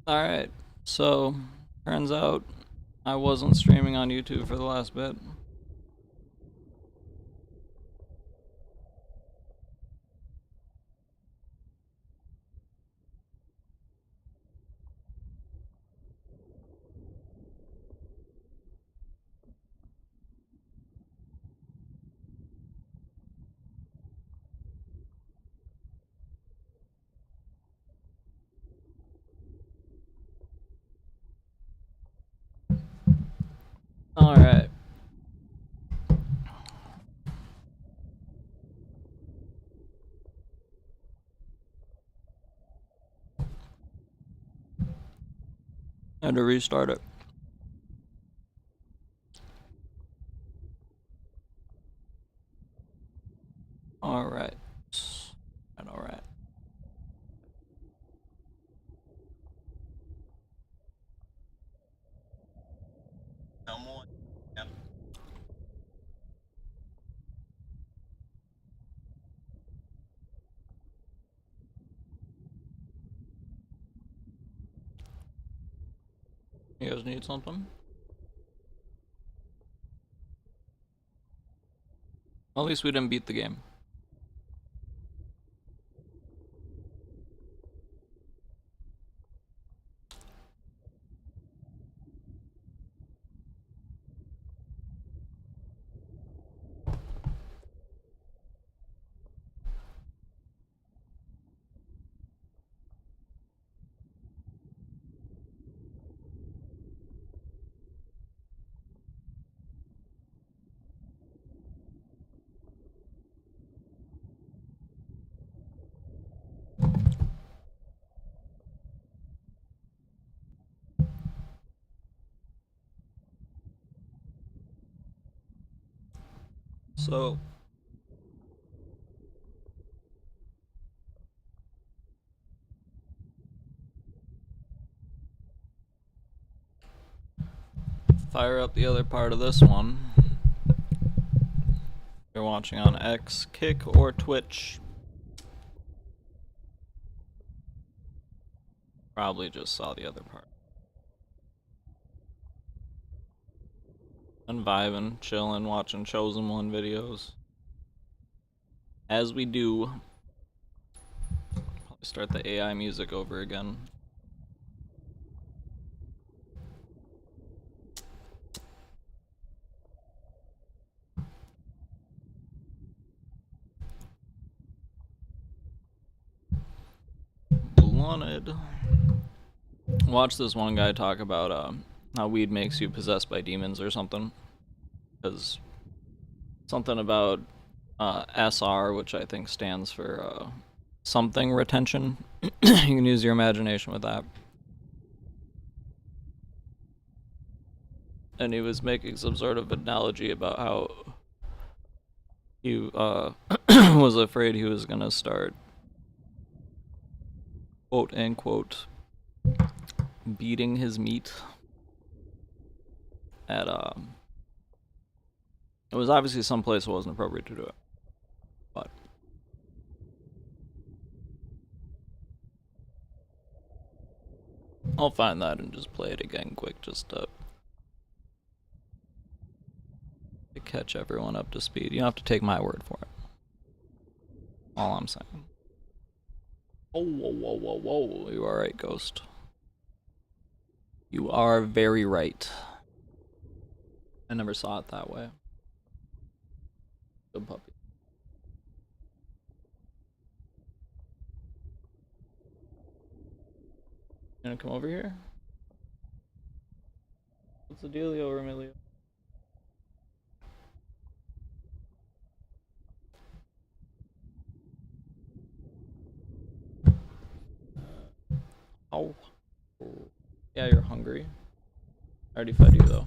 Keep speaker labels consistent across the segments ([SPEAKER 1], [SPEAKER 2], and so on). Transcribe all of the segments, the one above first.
[SPEAKER 1] Alright, so turns out I wasn't streaming on YouTube for the last bit. Alright. I had to restart it. Alright. Alright. You guys need something? At least we didn't beat the game. So fire up the other part of this one. You're watching on X, Kick, or Twitch. Probably just saw the other part. And vibing, chilling, watching Chosen One videos. As we do. Probably start the AI music over again. Wanted. Watch this one guy talk about how weed makes you possessed by demons or something. Because something about SR, which I think stands for something retention. You can use your imagination with that. And he was making some sort of analogy about how he was afraid he was gonna start, quote unquote, beating his meat at it was obviously someplace it wasn't appropriate to do it, but I'll find that and just play it again quick just to catch everyone up to speed. You don't have to take my word for it. All I'm saying. Oh, whoa, whoa, whoa, whoa. You are right, Ghost. You are very right. I never saw it that way. Good puppy. You gonna come over here? What's the dealio, Remilio? Oh. Yeah, you're hungry. I already fed you, though.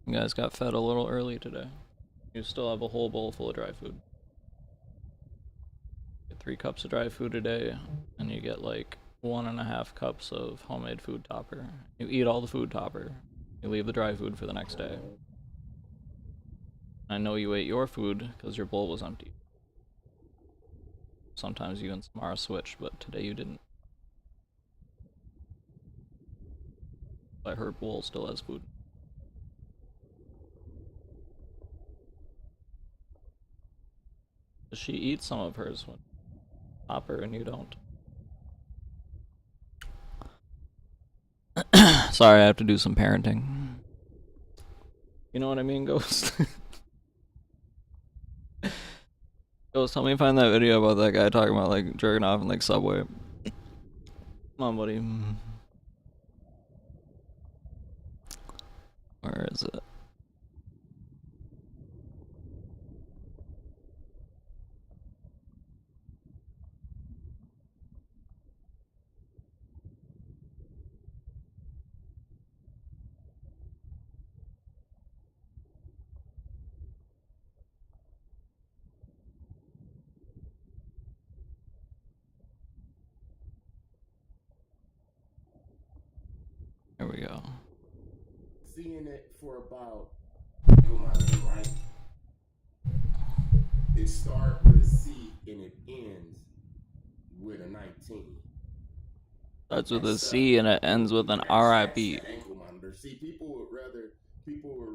[SPEAKER 1] You guys got fed a little early today. You still have a whole bowl full of dry food. Get 3 cups of dry food a day, and you get like 1.5 cups of homemade food topper. You eat all the food topper. You leave the dry food for the next day. I know you ate your food because your bowl was empty. Sometimes you and Samara switch, but today you didn't. I heard Wool still has food. She eats some of hers when Hopper and you don't. Sorry, I have to do some parenting. You know what I mean, Ghost? Ghost, help me find that video about that guy talking about like jerking off in like Subway. Come on, buddy. Where is it? Here we go.
[SPEAKER 2] Seeing it for about, right? It starts with a C and it ends with a 19.
[SPEAKER 1] Starts with a C and it ends with an RIP.
[SPEAKER 2] Ankle monitor. See, people would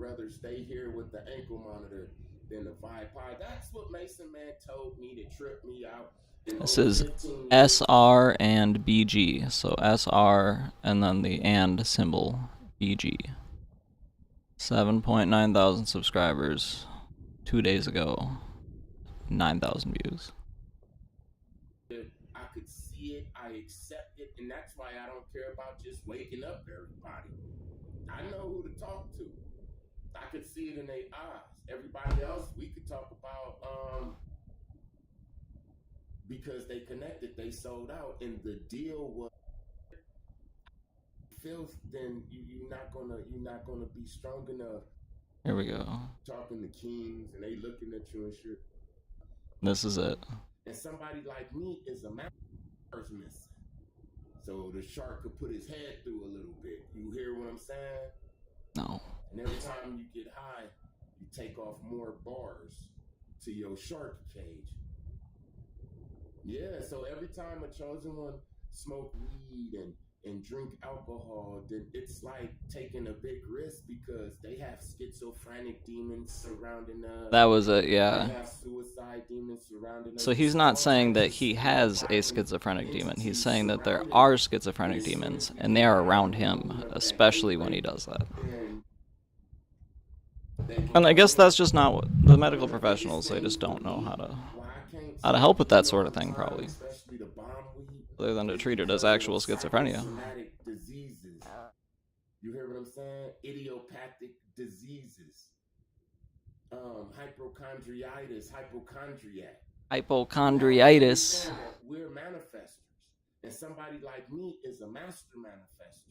[SPEAKER 2] rather stay here with the ankle monitor than the Vipod. That's what Mason Man told me to trip me out.
[SPEAKER 1] This is SR and BG. So SR and then the and symbol BG. 7.9 thousand subscribers 2 days ago. 9,000 views.
[SPEAKER 2] I could see it, I accept it, and that's why I don't care about just waking up everybody. I know who to talk to. I could see it in their eyes. Everybody else, we could talk about because they connected, they sold out, and the deal was feels. Then you're not gonna be strong enough.
[SPEAKER 1] Here we go.
[SPEAKER 2] Talking to kings, and they looking at you and shit.
[SPEAKER 1] This is it.
[SPEAKER 2] And somebody like me is a person missing. So the shark could put his head through a little bit. You hear what I'm saying?
[SPEAKER 1] No.
[SPEAKER 2] And every time you get high, you take off more bars to your shark cage. Yeah, so every time a chosen one smoke weed and drink alcohol, then it's like taking a big risk because they have schizophrenic demons surrounding us.
[SPEAKER 1] That was it, yeah.
[SPEAKER 2] They have suicide demons surrounding us.
[SPEAKER 1] So he's not saying that he has a schizophrenic demon. He's saying that there are schizophrenic demons, and they are around him, especially when he does that. And I guess that's just not what the medical professionals, they just don't know how to help with that sort of thing, probably. Other than to treat it as actual schizophrenia.
[SPEAKER 2] Diseases. You hear what I'm saying? Idiopathic diseases. Hypochondriitis, hypochondriac.
[SPEAKER 1] Hypochondriitis.
[SPEAKER 2] We're manifestors. And somebody like me is a master manifester.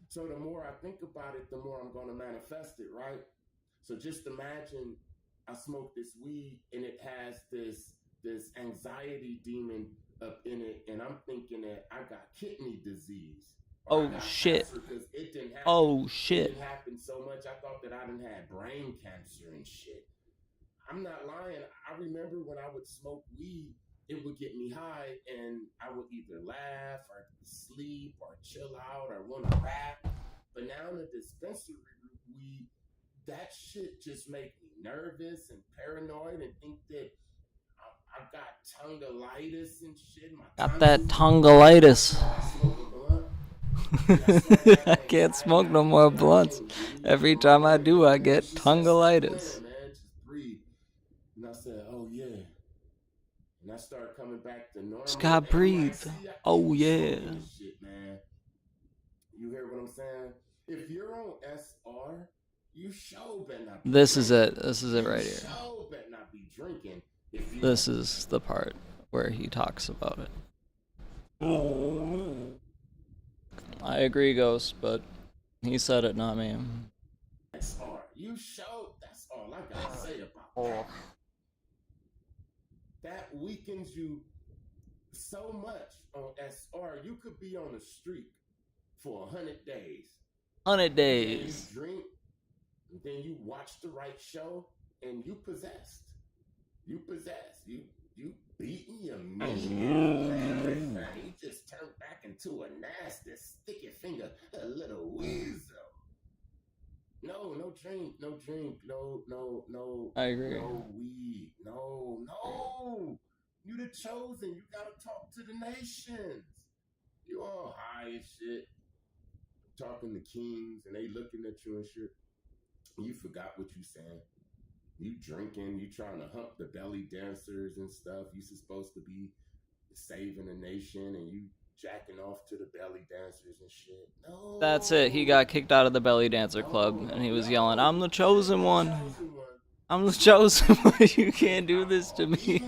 [SPEAKER 2] So the more I think about it, the more I'm going to manifest it, right? So just imagine I smoke this weed and it has this anxiety demon up in it, and I'm thinking that I got kidney disease.
[SPEAKER 1] Oh shit.
[SPEAKER 2] It didn't happen.
[SPEAKER 1] Oh shit.
[SPEAKER 2] It didn't happen so much. I thought that I didn't have brain cancer and shit. I'm not lying. I remember when I would smoke weed, it would get me high, and I would either laugh or sleep or chill out or want to rap. But now in the dispensary weed, that shit just make me nervous and paranoid and think that I got tongueitis and shit.
[SPEAKER 1] Got that tongueitis. I can't smoke no more blunts. Every time I do, I get tongueitis.
[SPEAKER 2] And I said, oh yeah. And I started coming back to normal.
[SPEAKER 1] Scott, breathe. Oh yeah.
[SPEAKER 2] Shit, man. You hear what I'm saying? If you're on SR, you sure better not be
[SPEAKER 1] This is it. This is it right here.
[SPEAKER 2] Sure better not be drinking.
[SPEAKER 1] This is the part where he talks about it. I agree, Ghost, but he said it, not me.
[SPEAKER 2] SR, you sure? That's all I gotta say about that. That weakens you so much on SR. You could be on the street for 100 days.
[SPEAKER 1] 100 days.
[SPEAKER 2] You drink, and then you watch the right show, and you possessed. You possessed. You beating your minion? Man, he just turned back into a nasty, sticky finger, a little weasel. No, no drink, no drink,
[SPEAKER 1] I agree.
[SPEAKER 2] no weed, no. You the chosen. You gotta talk to the nations. You all high and shit, talking to kings, and they looking at you and shit. You forgot what you saying. You drinking, you trying to hump the belly dancers and stuff. You supposed to be saving the nation, and you jacking off to the belly dancers and shit.
[SPEAKER 1] That's it. He got kicked out of the belly dancer club, and he was yelling, "I'm the chosen one. I'm the chosen one. You can't do this to me.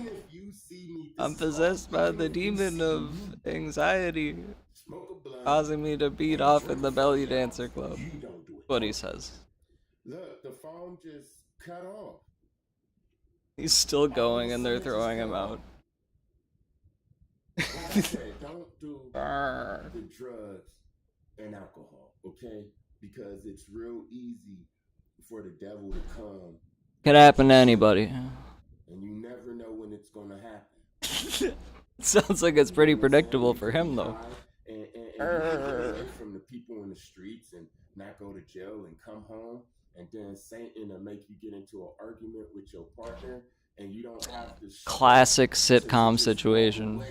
[SPEAKER 1] I'm possessed by the demon of anxiety, causing me to beat off in the belly dancer club." What he says.
[SPEAKER 2] Look, the phone just cut off.
[SPEAKER 1] He's still going, and they're throwing him out.
[SPEAKER 2] Like I said, don't do the drugs and alcohol, okay? Because it's real easy for the devil to come.
[SPEAKER 1] Could happen to anybody.
[SPEAKER 2] And you never know when it's gonna happen.
[SPEAKER 1] Sounds like it's pretty predictable for him, though.
[SPEAKER 2] And you get away from the people in the streets and not go to jail and come home, and then Satan will make you get into an argument with your partner, and you don't have to.
[SPEAKER 1] Classic sitcom situation.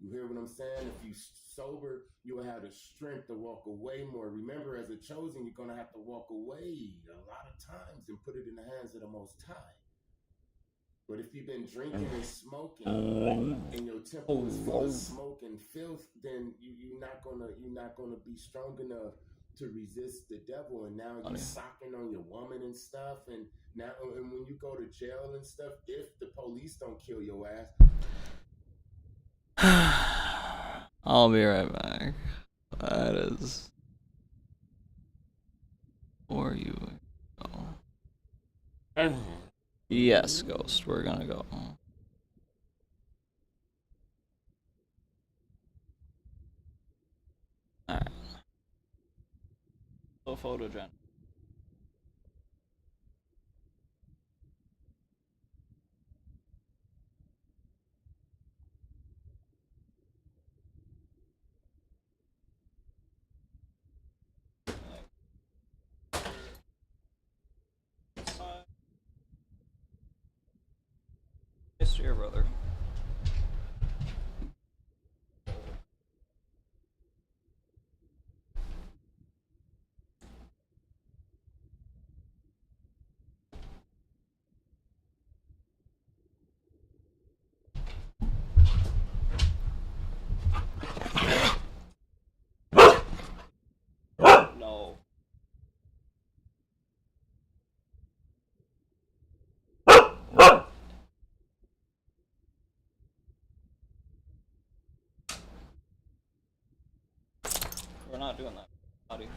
[SPEAKER 2] You hear what I'm saying? If you sober, you will have the strength to walk away more. Remember, as a chosen, you're gonna have to walk away a lot of times and put it in the hands of the Most High. But if you've been drinking and smoking, and your temple is full of smoke and filth, then you're not gonna be strong enough to resist the devil. And now you're socking on your woman and stuff. And now, and when you go to jail and stuff, if the police don't kill your ass.
[SPEAKER 1] I'll be right back. That is for you. Go. Yes, Ghost, we're gonna go. Alright. So photogen. Yes, dear brother. No. We're not doing that. Howdy.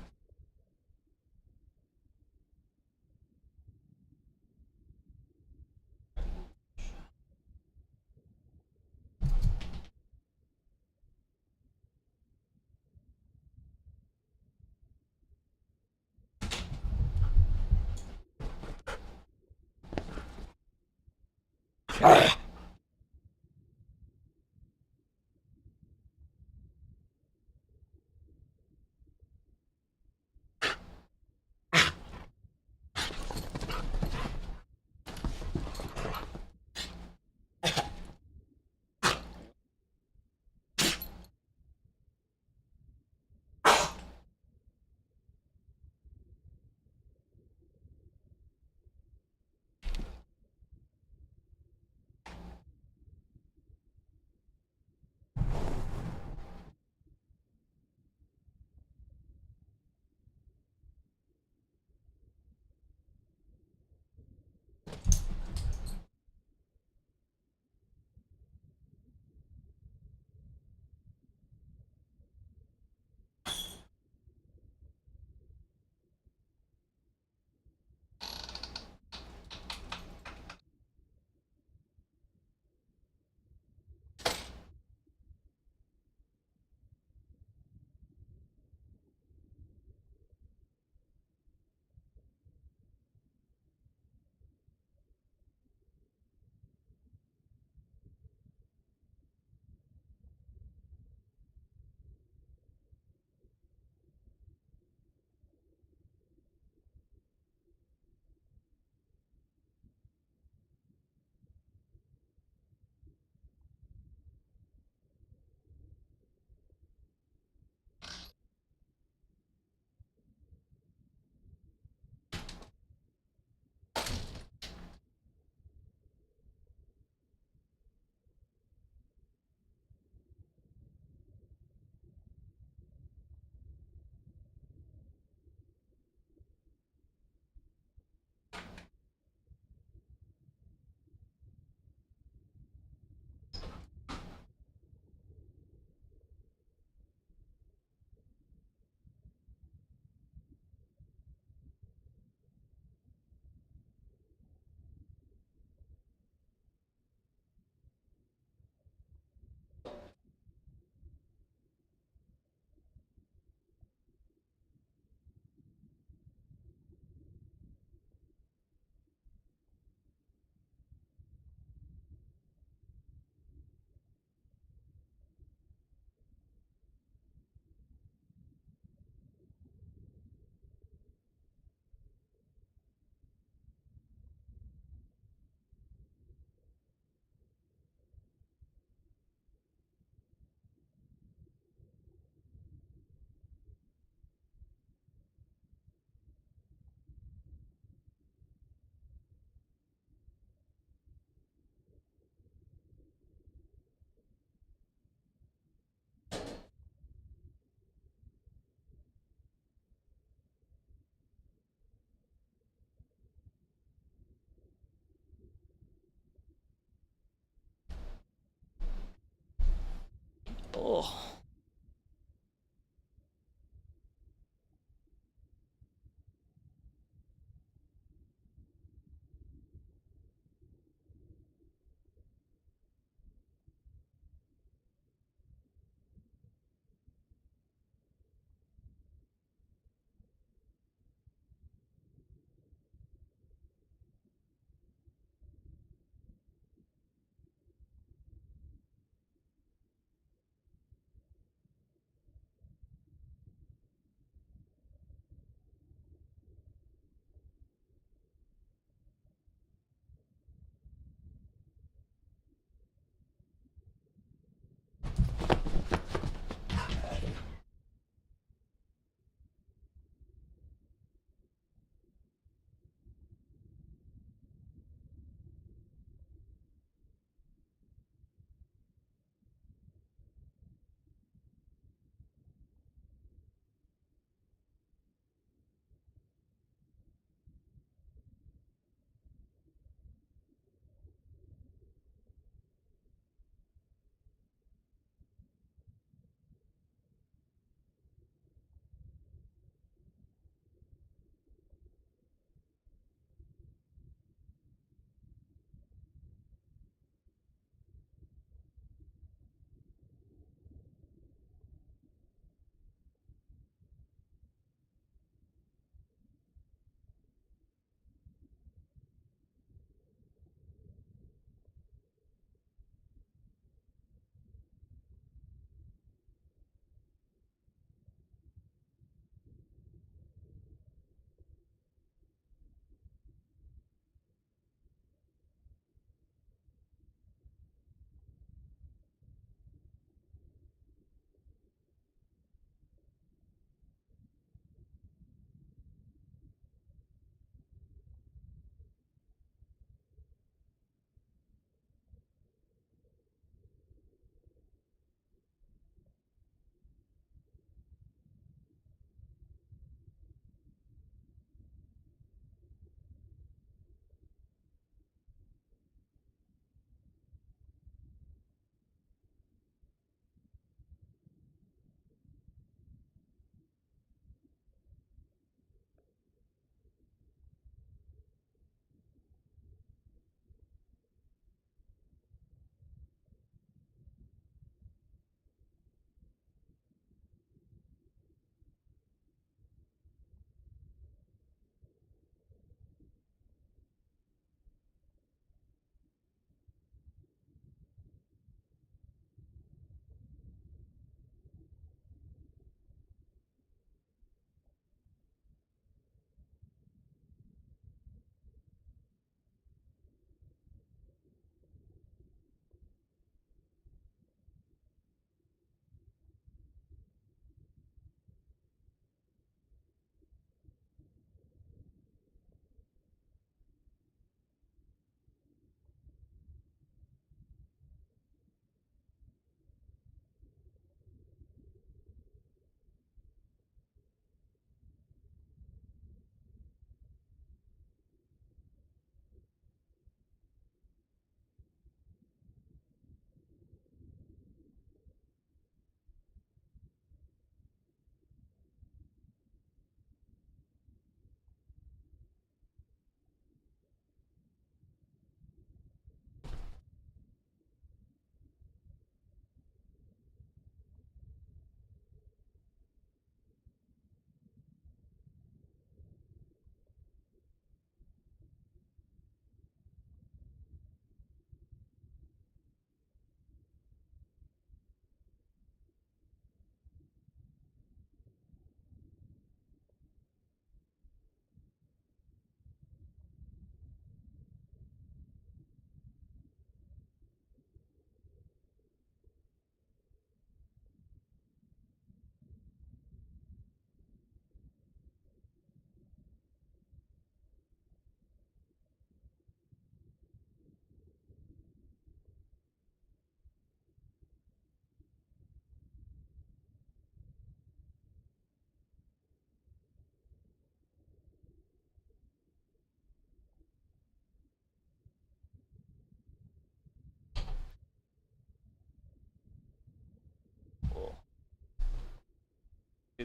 [SPEAKER 1] Oh.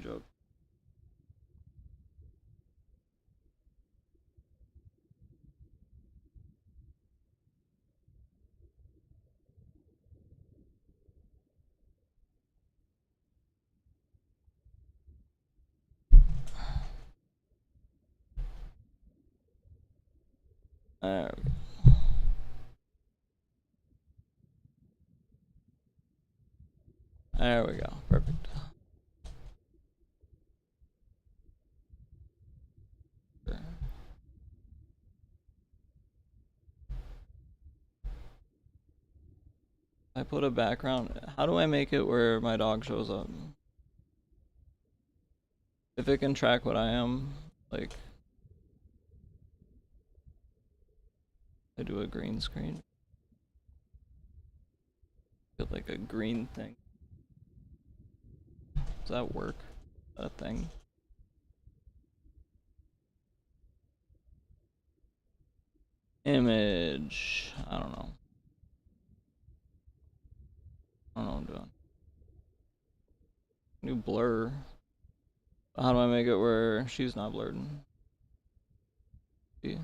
[SPEAKER 1] joke. There we go. There we go. Perfect. I put a background. How do I make it where my dog shows up? If it can track what I am, like, I do a green screen. Get like a green thing. Does that work? That thing? Image. I don't know. I don't know what I'm doing. New blur. How do I make it where she's not blurred? See?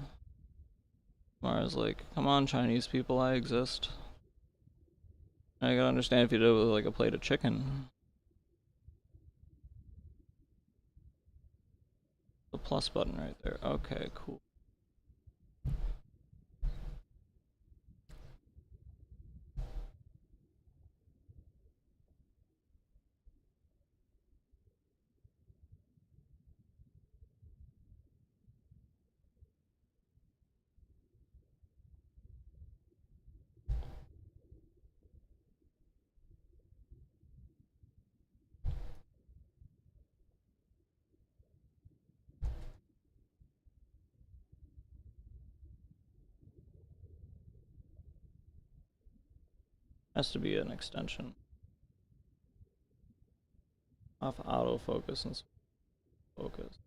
[SPEAKER 1] Mara's like, come on, Chinese people, I exist. I gotta understand if you did it with like a plate of chicken. The plus button right there. Okay, cool. Has to be an extension. Off autofocus and focus.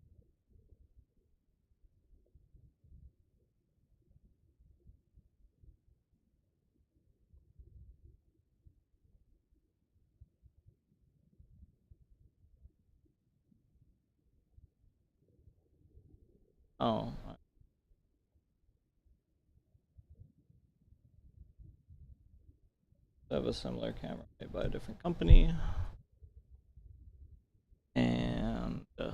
[SPEAKER 1] Oh. I have a similar camera made by a different company. And turn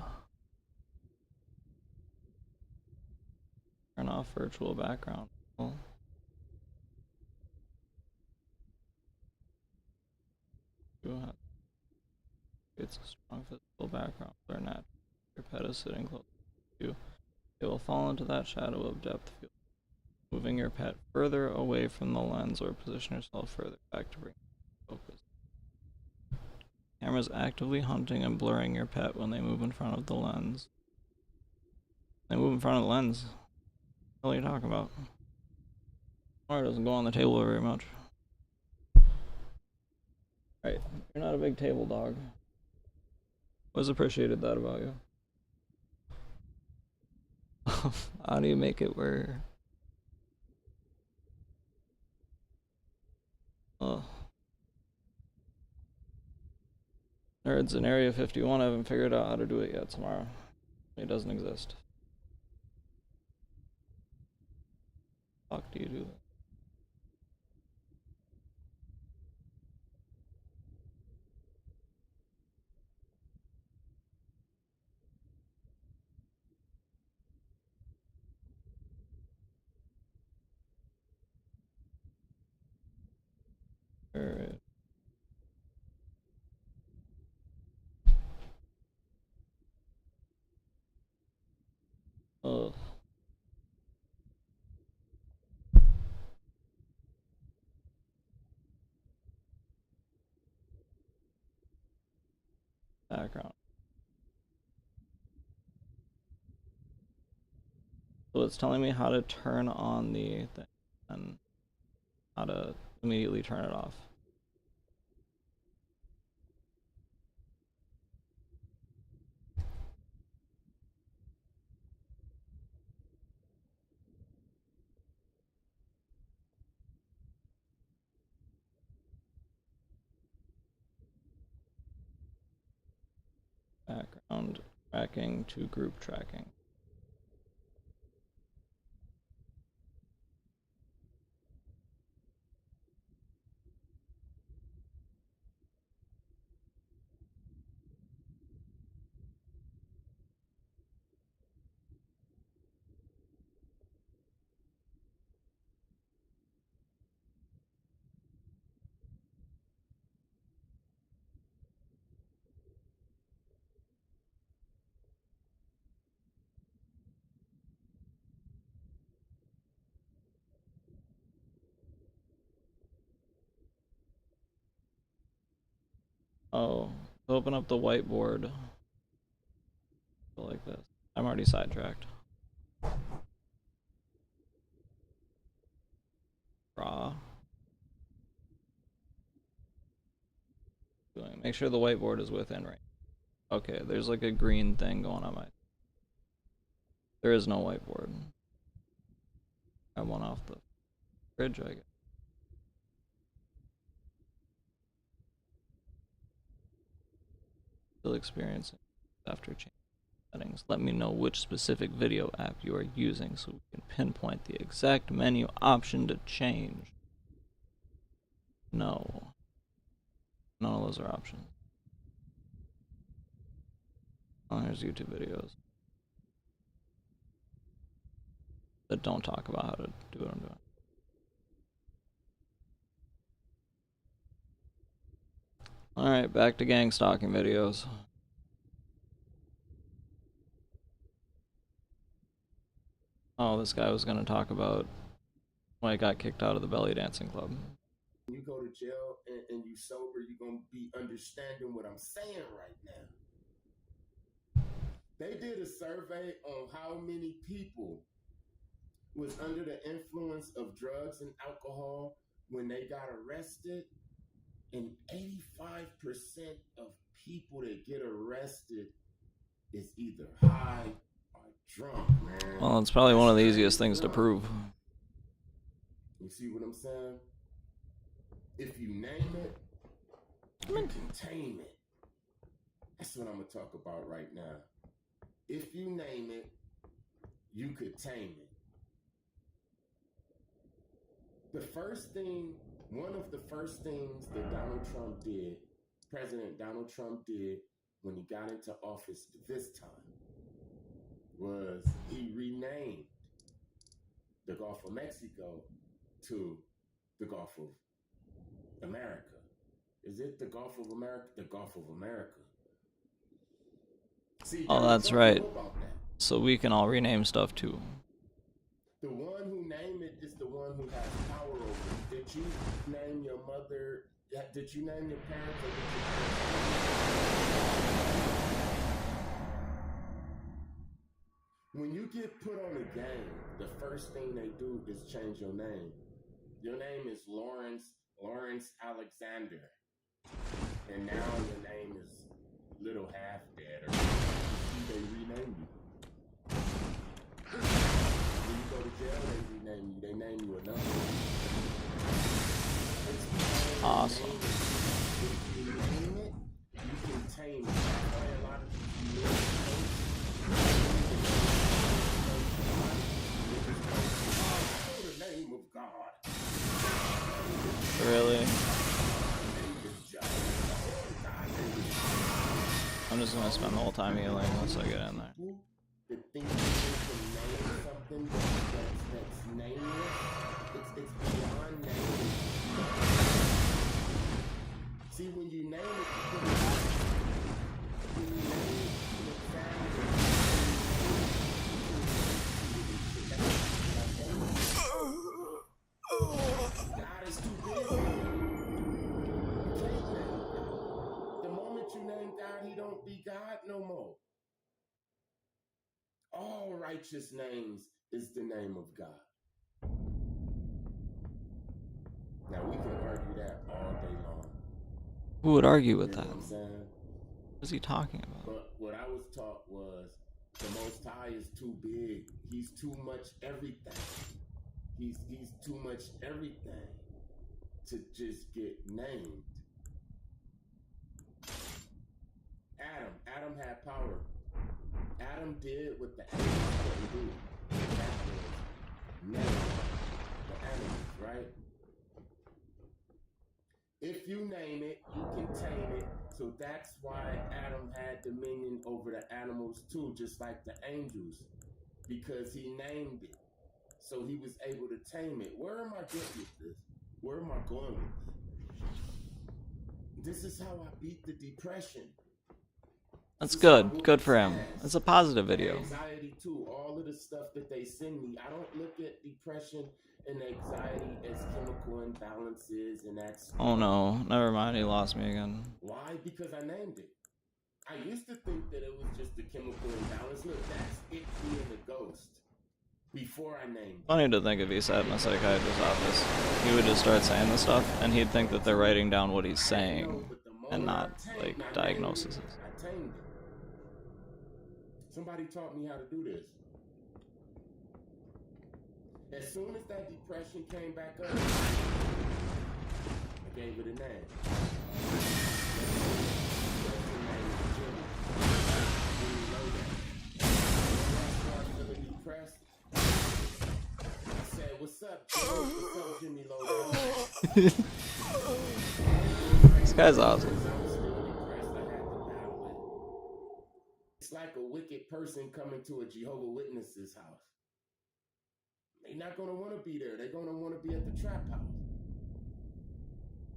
[SPEAKER 1] off virtual background. Well, it's a strong physical background. They're not. Your pet is sitting close to you. It will fall into that shadow of depth field. Moving your pet further away from the lens or position yourself further back to bring focus. Camera's actively hunting and blurring your pet when they move in front of the lens. They move in front of the lens. What are you talking about? Or doesn't go on the table very much. Right, you're not a big table dog. Always appreciated that about you. How do you make it where... Nerds in Area 51 haven't figured out how to do it yet tomorrow. It doesn't exist. Fuck do you do that? Alright. Ugh. Background. So it's telling me how to turn on the thing and how to immediately turn it off. Background tracking to group tracking. Oh, open up the whiteboard. Like this. I'm already sidetracked. Raw. Make sure the whiteboard is within range. Okay, there's like a green thing going on my. There is no whiteboard. I went off the fridge, I guess. Still experiencing after change settings. Let me know which specific video app you are using so we can pinpoint the exact menu option to change. No. None of those are options. Oh, there's YouTube videos that don't talk about how to do what I'm doing. Alright, back to gang stalking videos. Oh, this guy was gonna talk about when I got kicked out of the belly dancing club.
[SPEAKER 2] When you go to jail and you sober, you're gonna be understanding what I'm saying right now. They did a survey on how many people was under the influence of drugs and alcohol when they got arrested, and 85% of people that get arrested is either high or drunk, man.
[SPEAKER 1] Well, it's probably one of the easiest things to prove.
[SPEAKER 2] You see what I'm saying? If you name it, you can tame it. That's what I'm gonna talk about right now. If you name it, you could tame it. One of the first things that President Donald Trump did when he got into office this time, was he renamed the Gulf of Mexico to the Gulf of America. Is it the Gulf of America? The Gulf of America. See,
[SPEAKER 1] oh, that's right. So we can all rename stuff too.
[SPEAKER 2] The one who named it is the one who has power over it. Did you name your mother? Did you name your parents? Or did you... When you get put on a game, the first thing they do is change your name. Your name is Lawrence Alexander. And now your name is Little Half Dead, or they rename you. When you go to jail, they rename you. They name you a number.
[SPEAKER 1] Awesome.
[SPEAKER 2] If you name it, you can tame it. That's why a lot of people in the name of God.
[SPEAKER 1] Really? I'm just gonna spend the whole time healing once I get in there.
[SPEAKER 2] The thing is to name something that's nameless, it's beyond name. See, when you name it, when you name it, God is too big. You can't name God. The moment you name God, he don't be God no more. All righteous names is the name of God. Now we can argue that all day long.
[SPEAKER 1] Who would argue with
[SPEAKER 2] You know
[SPEAKER 1] that?
[SPEAKER 2] what I'm saying?
[SPEAKER 1] What is he talking about?
[SPEAKER 2] But what I was taught was the Most High is too big. He's too much everything. He's too much everything to just get named. Adam Adam had power. Adam did what the animals couldn't do. That was never the animals, right? If you name it, you can tame it. So that's why Adam had dominion over the animals too, just like the angels, because he named it. So he was able to tame it. Where am I getting with this? Where am I going with this? This is how I beat the depression.
[SPEAKER 1] That's good. Good for him. It's a positive video.
[SPEAKER 2] Anxiety too. All of the stuff that they send me, I don't look at depression and anxiety as chemical imbalances, and that's.
[SPEAKER 1] Oh no, never mind. He lost me again.
[SPEAKER 2] Why? Because I named it. I used to think that it was just a chemical imbalance. Look, that's it being a ghost. Before I named it.
[SPEAKER 1] Funny to think if he sat in a psychiatrist's office, he would just start saying this stuff, and he'd think that they're writing down what he's saying, and not like diagnoses.
[SPEAKER 2] I tamed it. Somebody taught me how to do this. As soon as that depression came back up, I gave it a name. Depressed. I said, "What's up, Jimmy? What's up, Jimmy Low?"
[SPEAKER 1] This guy's awesome.
[SPEAKER 2] I was still depressed. I had to battle it. It's like a wicked person coming to a Jehovah's Witnesses house. They're not gonna want to be there. They're gonna want to be at the trap house.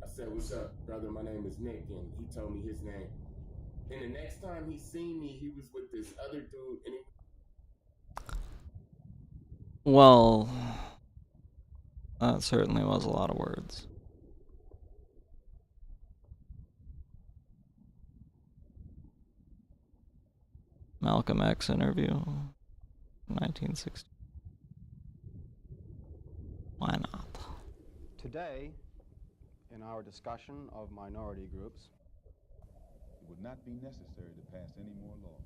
[SPEAKER 2] I said, "What's up, brother? My name is Nick," and he told me his name. And the next time he seen me, he was with this other dude, and he.
[SPEAKER 1] Well, that certainly was a lot of words. Malcolm X interview, 1960. Why not?
[SPEAKER 3] Today, in our discussion of minority groups,
[SPEAKER 4] it would not be necessary to pass any more laws.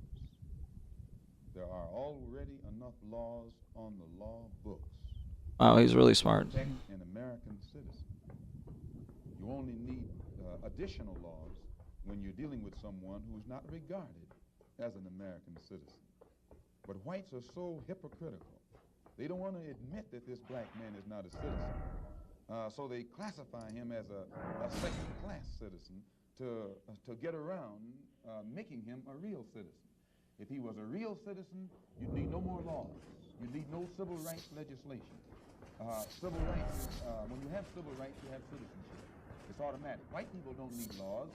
[SPEAKER 4] There are already enough laws on the law books.
[SPEAKER 1] Wow, he's really smart.
[SPEAKER 4] To protect an American citizen. You only need additional laws when you're dealing with someone who's not regarded as an American citizen. But whites are so hypocritical. They don't want to admit that this black man is not a citizen. So they classify him as a second-class citizen to get around making him a real citizen. If he was a real citizen, you'd need no more laws. You'd need no civil rights legislation. Civil rights, when you have civil rights, you have citizenship. It's automatic. White people don't need laws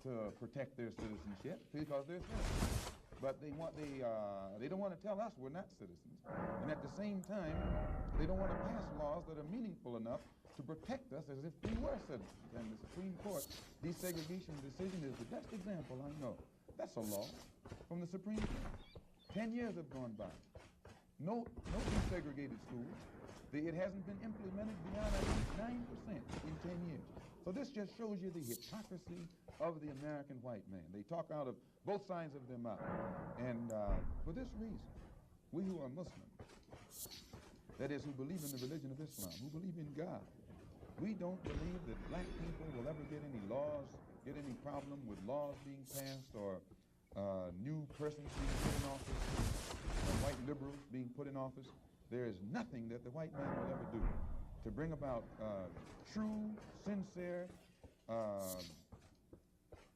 [SPEAKER 4] to protect their citizenship because they're citizens. But they don't want to tell us we're not citizens. And at the same time, they don't want to pass laws that are meaningful enough to protect us as if we were citizens. And the Supreme Court desegregation decision is the best example I know. That's a law from the Supreme Court. 10 years have gone by. No desegregated schools. It hasn't been implemented beyond, I think, 9% in 10 years. So this just shows you the hypocrisy of the American white man. They talk out of both sides of their mouth. And for this reason, we who are Muslims, that is, who believe in the religion of Islam, who believe in God, we don't believe that black people will ever get any problem with laws being passed or new persons being put in office, white liberals being put in office. There is nothing that the white man will ever do to bring about true, sincere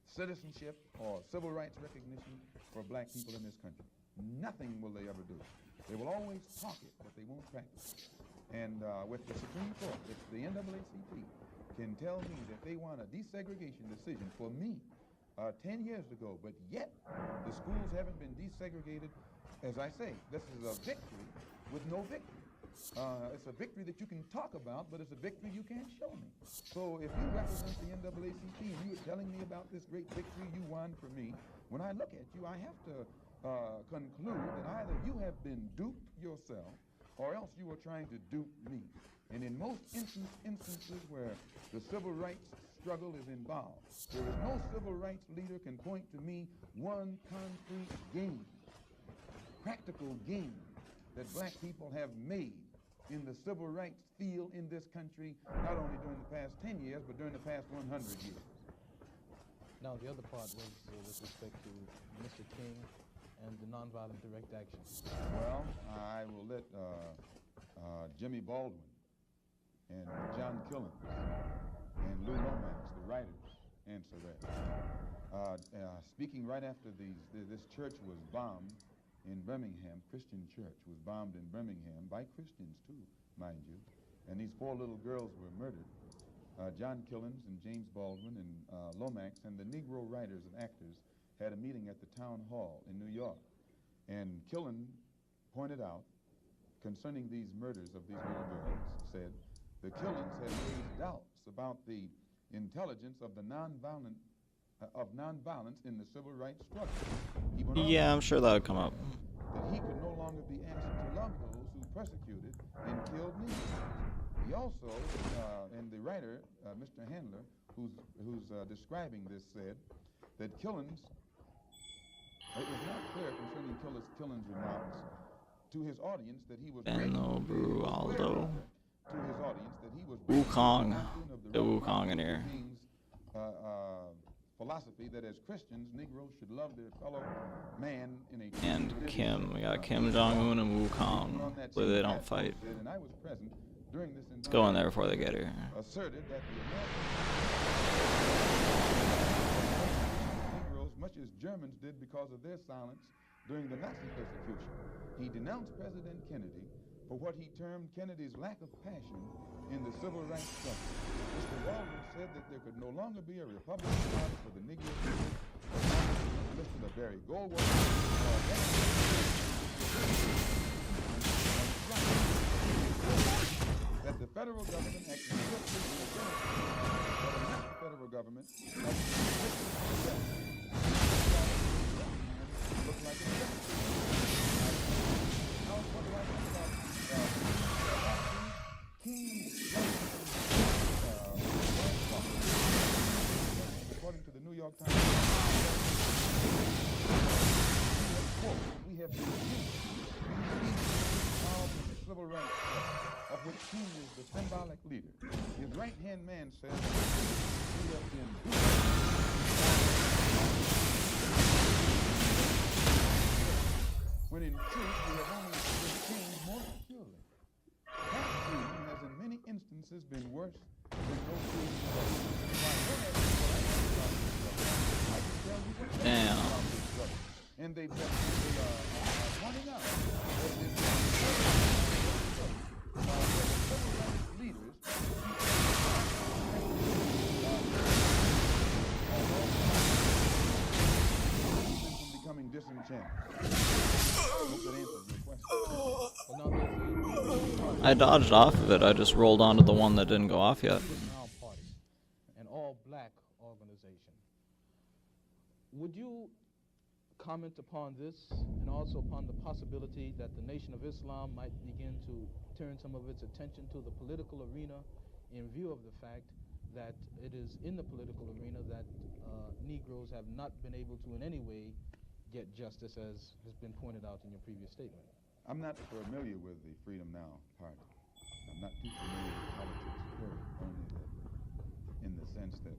[SPEAKER 4] citizenship or civil rights recognition for black people in this country. Nothing will they ever do. They will always talk it, but they won't practice it. And with the Supreme Court, if the NAACP can tell me that they want a desegregation decision for me 10 years ago, but yet the schools haven't been desegregated, as I say, this is a victory with no victory. It's a victory that you can talk about, but it's a victory you can't show me. So if you represent the NAACP and you're telling me about this great victory you won for me, when I look at you, I have to conclude that either you have been duped yourself or else you are trying to dupe me. And in most instances where the civil rights struggle is involved, there is no civil rights leader can point to me one concrete gain, practical gain, that black people have made in the civil rights field in this country, not only during the past 10 years, but during the past 100 years.
[SPEAKER 5] Now, the other part was with respect to Mr. King and the nonviolent direct action.
[SPEAKER 4] Well, I will let Jimmy Baldwin and John Killens and Lou Lomax, the writers, answer that. Speaking right after this church was bombed in Birmingham, Christian church was bombed in Birmingham by Christians too, mind you, and these 4 little girls were murdered. John Killens and James Baldwin and Lomax and the Negro writers and actors had a meeting at the town hall in New York. And Killen pointed out, concerning these murders of these little girls, said, the killings had raised doubts about the intelligence of the nonviolence in the civil rights struggle.
[SPEAKER 1] Yeah, I'm sure that would come up.
[SPEAKER 4] That he could no longer be asked to love those who persecuted and killed Negroes. He also, and the writer, Mr. Handler, who's describing this, said that Killens, it was not clear concerning Killens' remarks to his audience that he was
[SPEAKER 1] Benno Brualdo.
[SPEAKER 4] To his audience that he was
[SPEAKER 1] Wukong. The Wukong in here.
[SPEAKER 4] Philosophy that as Christians, Negroes should love their fellow man in a
[SPEAKER 1] And Kim. We got Kim Jong-un and Wukong. Hopefully they don't fight.
[SPEAKER 4] And I was present during this.
[SPEAKER 1] Let's go in there before they get here.
[SPEAKER 4] Asserted that the Negroes, much as Germans did because of their silence during the Nazi persecution. He denounced President Kennedy for what he termed Kennedy's lack of passion in the civil rights struggle. Mr. Baldwin said that there could no longer be a Republican Party for the Negro people, Mr. Barry Goldwater, that the federal government actually but the federal government looked like a according to the New York Times, we have been civil rights of which King is the symbolic leader. His right-hand man says we have been when in truth we have only been changed more securely. That freedom has in many instances been worse than no freedom.
[SPEAKER 1] Damn.
[SPEAKER 4] And they've been pointing out that the leaders from becoming disenchanted. Hope that answers your question.
[SPEAKER 1] I dodged off of it. I just rolled onto the one that didn't go off yet.
[SPEAKER 5] An all-black organization. Would you comment upon this and also upon the possibility that the Nation of Islam might begin to turn some of its attention to the political arena in view of the fact that it is in the political arena that Negroes have not been able to in any way get justice, as has been pointed out in your previous statement?
[SPEAKER 4] I'm not familiar with the Freedom Now Party. I'm not too familiar with politics, period, only that in the sense that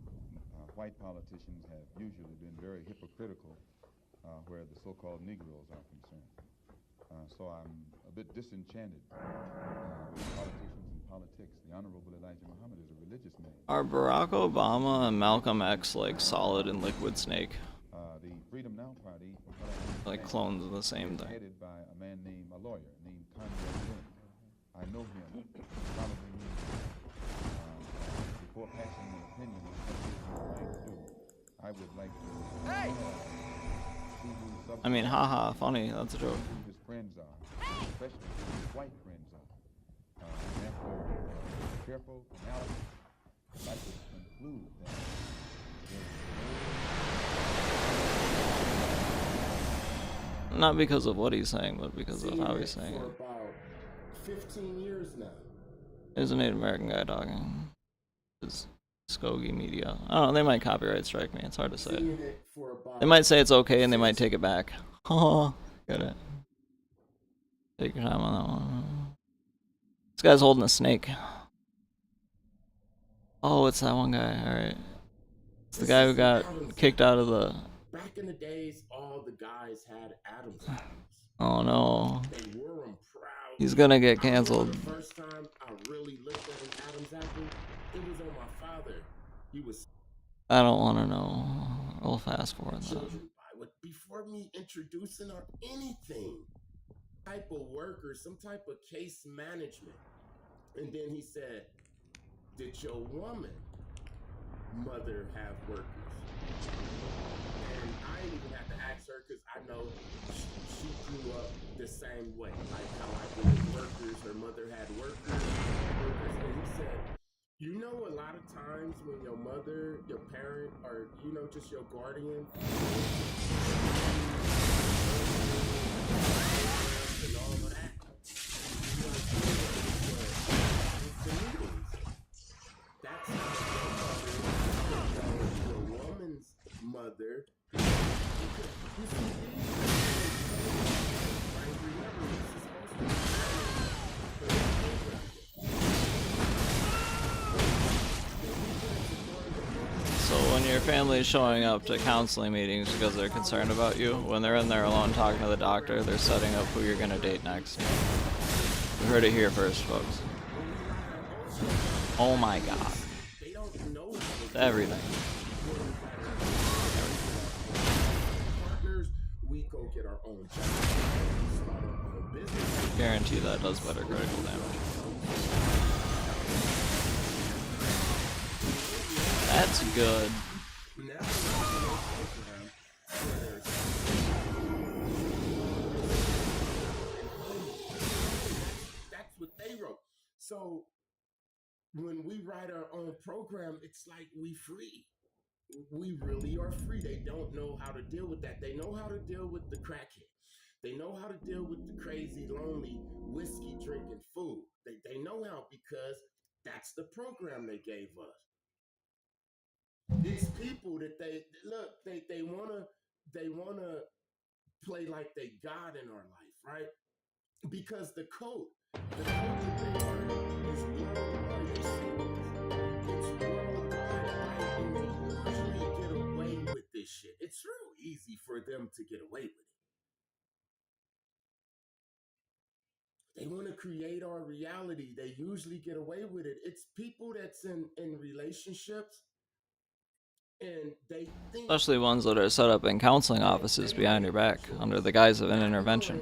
[SPEAKER 4] white politicians have usually been very hypocritical where the so-called Negroes are concerned. So I'm a bit disenchanted with politicians and politics. The Honorable Elijah Muhammad is a religious man.
[SPEAKER 1] Are Barack Obama and Malcolm X like Solid and Liquid Snake?
[SPEAKER 4] The Freedom Now Party,
[SPEAKER 1] Like clones of the same thing.
[SPEAKER 4] headed by a man named, a lawyer named Conrad Lynn. I know him. Probably before passing an opinion on what he is trying to do, I would like to see who
[SPEAKER 1] I mean, haha, funny. That's a joke.
[SPEAKER 4] who his friends are, especially who his white friends are. And after careful analysis, I'd like to conclude that
[SPEAKER 1] Not because of what he's saying, but because of how he's saying
[SPEAKER 2] for
[SPEAKER 1] it.
[SPEAKER 2] about 15 years now.
[SPEAKER 1] There's a Native American guy talking. It's Skokie Media. I don't know, they might copyright strike me. It's hard to say.
[SPEAKER 2] Seeing it for about
[SPEAKER 1] They might say it's okay and they might take it back. Oh, get it. Take your time on that one. This guy's holding a snake. Oh, it's that one guy. Alright. It's the guy who got kicked out of the.
[SPEAKER 2] Back in the days, all the guys had Adam's apples.
[SPEAKER 1] Oh no.
[SPEAKER 2] They wore them proud.
[SPEAKER 1] He's gonna get canceled.
[SPEAKER 2] The first time I really looked at an Adam's apple, it was on my father. He was.
[SPEAKER 1] I don't want to know. I'll fast forward that.
[SPEAKER 2] Children by it before me introducing or anything. Type of worker, some type of case management. And then he said, did your woman mother have workers? And I didn't even have to ask her because I know she grew up the same way. Like how I did with workers, her mother had workers. And he said, you know, a lot of times when your mother, your parent, or, you know, just your guardian, and all of that, that's how your woman's mother.
[SPEAKER 1] So when your family is showing up to counseling meetings because they're concerned about you, when they're in there alone talking to the doctor, they're setting up who you're gonna date next. You heard it here first, folks. Oh my god. Everything.
[SPEAKER 2] We go get our own job.
[SPEAKER 1] Guarantee that does better critical damage. That's good.
[SPEAKER 2] That's what they wrote. So when we write our own program, it's like we free. We really are free. They don't know how to deal with that. They know how to deal with the crackhead. They know how to deal with the crazy, lonely, whiskey drinking fool. They know how because that's the program they gave us. It's people that they wanna play like they God in our life, right? Because the code that they are is worldwide. It's worldwide, right? And they usually get away with this shit. It's real easy for them to get away with it. They want to create our reality. They usually get away with it. It's people that's in relationships. And they think,
[SPEAKER 1] Especially ones that are set up in counseling offices behind your back under the guise of an intervention.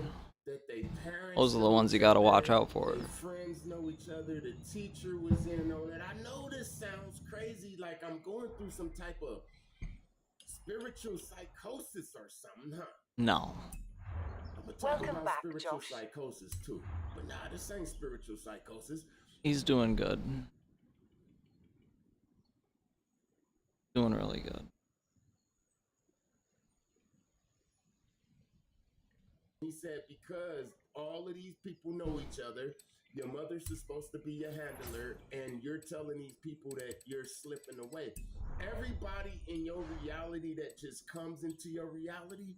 [SPEAKER 1] Those are the ones you gotta watch out for.
[SPEAKER 2] Friends know each other. The teacher was in on it. I know this sounds crazy, like I'm going through some type of spiritual psychosis or something, huh?
[SPEAKER 1] No.
[SPEAKER 2] I'm gonna talk about spiritual psychosis too. But nah, this ain't spiritual psychosis.
[SPEAKER 1] He's doing good. Doing really good.
[SPEAKER 2] He said, because all of these people know each other, your mother's supposed to be your handler, and you're telling these people that you're slipping away. Everybody in your reality that just comes into your reality,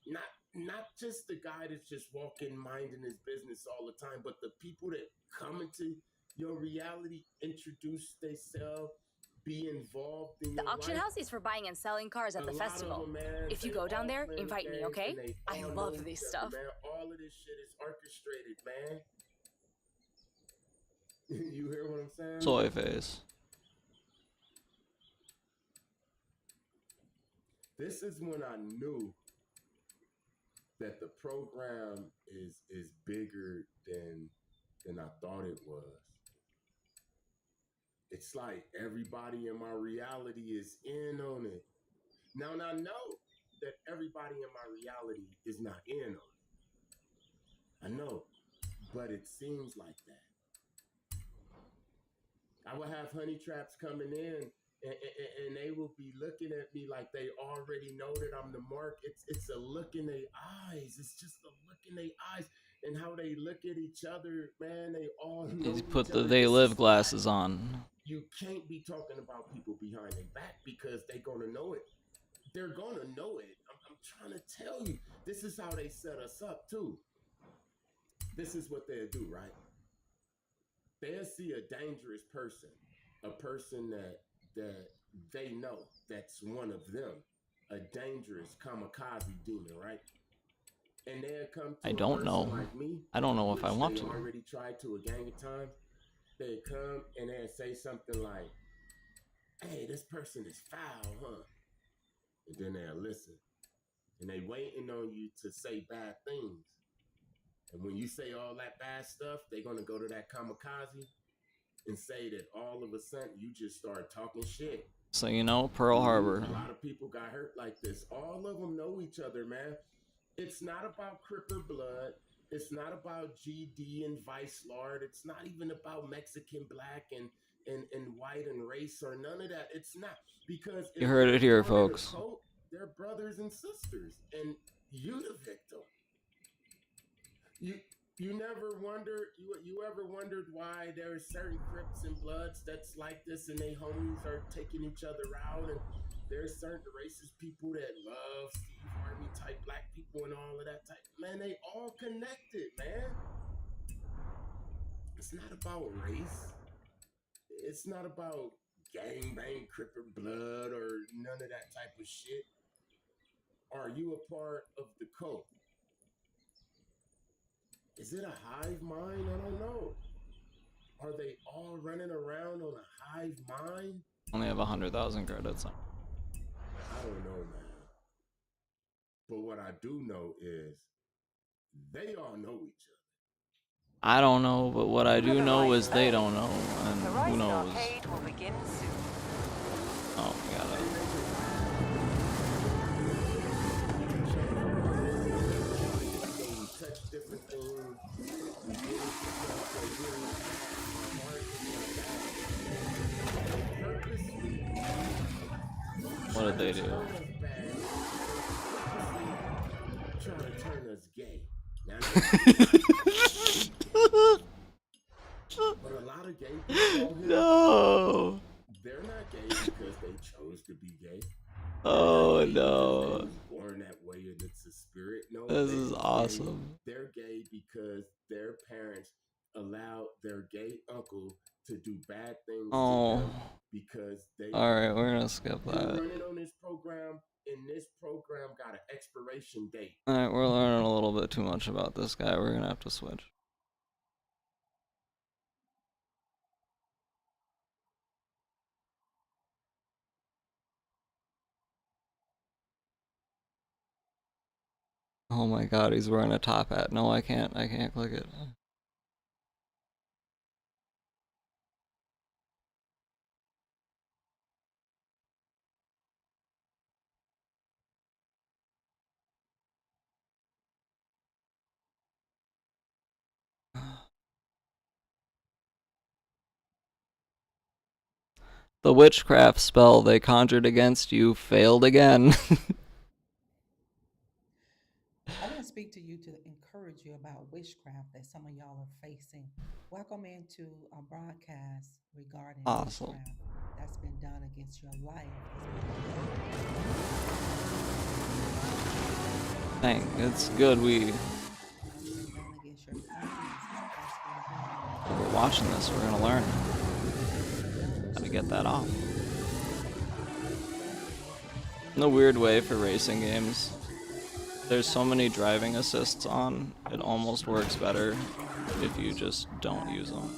[SPEAKER 2] not just the guy that's just walking, minding his business all the time, but the people that come into your reality, introduce themselves, be involved in
[SPEAKER 6] the
[SPEAKER 2] your
[SPEAKER 6] auction
[SPEAKER 2] life.
[SPEAKER 6] house is for buying and selling cars at the festival. If you go down there, invite me, okay? I love this stuff.
[SPEAKER 2] Man, all of this shit is orchestrated, man. You hear what I'm saying?
[SPEAKER 1] Soy face.
[SPEAKER 2] This is when I knew that the program is bigger than I thought it was. It's like everybody in my reality is in on it. Now I know that everybody in my reality is not in on it. I know, but it seems like that. I will have honey traps coming in, and they will be looking at me like they already know that I'm the mark. It's a look in their eyes. It's just a look in their eyes. And how they look at each other, man, they all know.
[SPEAKER 1] He's put the they live glasses on.
[SPEAKER 2] You can't be talking about people behind their back because they're gonna know it. They're gonna know it. I'm trying to tell you. This is how they set us up too. This is what they'll do, right? They'll see a dangerous person, a person that that they know that's one of them, a dangerous kamikaze demon, right? And they'll come to
[SPEAKER 1] I
[SPEAKER 2] a
[SPEAKER 1] don't
[SPEAKER 2] person
[SPEAKER 1] know.
[SPEAKER 2] like me,
[SPEAKER 1] I don't know if I
[SPEAKER 2] which
[SPEAKER 1] want
[SPEAKER 2] they
[SPEAKER 1] to.
[SPEAKER 2] already tried to a gang of times. They come and they'll say something like, "Hey, this person is foul, huh?" And then they'll listen. And they waiting on you to say bad things. And when you say all that bad stuff, they're gonna go to that kamikaze and say that all of a sudden you just start talking shit.
[SPEAKER 1] So, you know, Pearl Harbor.
[SPEAKER 2] A lot of people got hurt like this. All of them know each other, man. It's not about Cripper blood. It's not about GD and Vice Lord. It's not even about Mexican, black, and white and race or none of that. It's not. Because
[SPEAKER 1] You heard it here, folks.
[SPEAKER 2] Cult, they're brothers and sisters. And you the victim. You never wondered, you ever wondered why there are certain Crips and Bloods that's like this and they homies are taking each other out, and there's certain racist people that love Steve Harvey type black people and all of that type. Man, they all connected, man. It's not about race. It's not about gangbang, Cripper blood, or none of that type of shit. Are you a part of the cult? Is it a hive mind? I don't know. Are they all running around on a hive mind?
[SPEAKER 1] Only have 100,000 credits.
[SPEAKER 2] I don't know, man. But what I do know is they all know each other.
[SPEAKER 1] I don't know, but what I do know is they don't know, and who knows?
[SPEAKER 7] Will begin soon.
[SPEAKER 1] Oh, we got it.
[SPEAKER 2] Touch different things.
[SPEAKER 1] What did they do?
[SPEAKER 2] Trying to turn us gay. But a lot of gay people
[SPEAKER 1] No.
[SPEAKER 2] They're not gay because they chose to be gay.
[SPEAKER 1] Oh no.
[SPEAKER 2] Born that way and it's a spirit. No,
[SPEAKER 1] this is awesome.
[SPEAKER 2] They're gay because their parents allowed their gay uncle to do bad things to them because they.
[SPEAKER 1] All right, we're gonna skip that.
[SPEAKER 2] Running on this program, and this program got an expiration date.
[SPEAKER 1] All right, we're learning a little bit too much about this guy. We're gonna have to switch. Oh my god, he's wearing a top hat. No, I can't click it. The witchcraft spell they conjured against you failed again.
[SPEAKER 8] I want to speak to you to encourage you about witchcraft that some of y'all are facing. Welcome into a broadcast regarding witchcraft that's been done against your life.
[SPEAKER 1] Dang, it's good we're watching this, we're gonna learn. Gotta get that off. In a weird way for racing games, there's so many driving assists on, it almost works better if you just don't use them.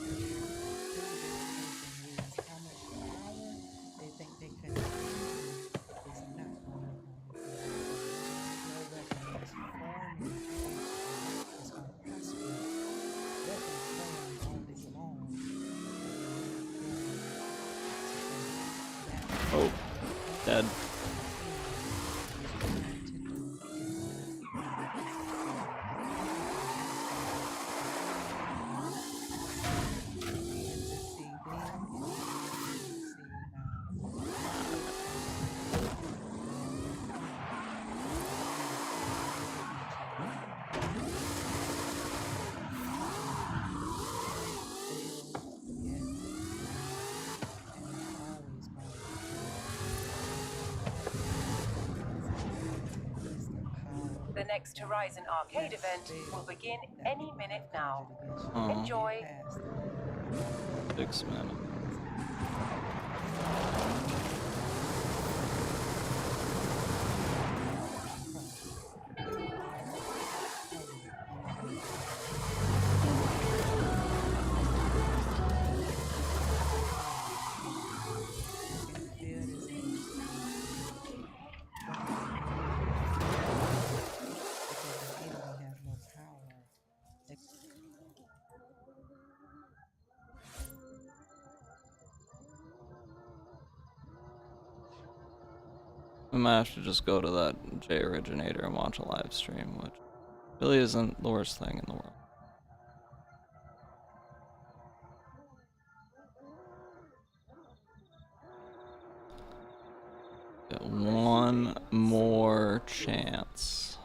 [SPEAKER 1] Oh, dead.
[SPEAKER 7] The next Horizon Arcade event will begin any minute now. Enjoy.
[SPEAKER 1] 6 minutes. I might have to just go to that J Originator and watch a live stream, which really isn't the worst thing in the world. Get one more chance.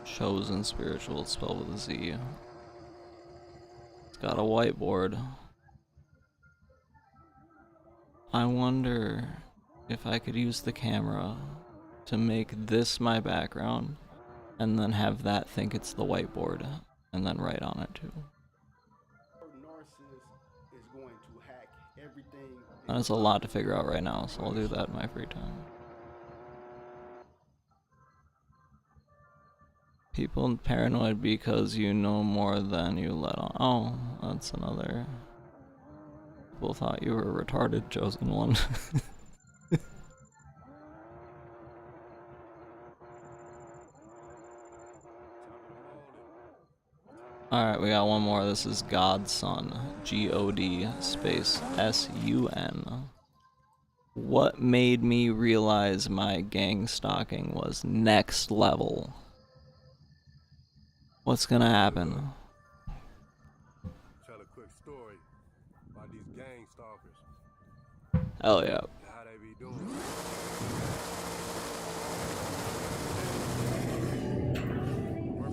[SPEAKER 1] Chosen spiritual, spelled with a Z. It's got a whiteboard. I wonder if I could use the camera to make this my background and then have that think it's the whiteboard and then write on it too. That's a lot to figure out right now, so I'll do that in my free time. People paranoid because you know more than you let on. Oh, that's another. People thought you were a retarded chosen one. Alright, we got one more. This is Godson. G-O-D space S-U-N. What made me realize my gang stalking was next level? What's gonna happen?
[SPEAKER 9] Tell a quick story about these gang stalkers.
[SPEAKER 1] Hell yeah.
[SPEAKER 9] How they be doing.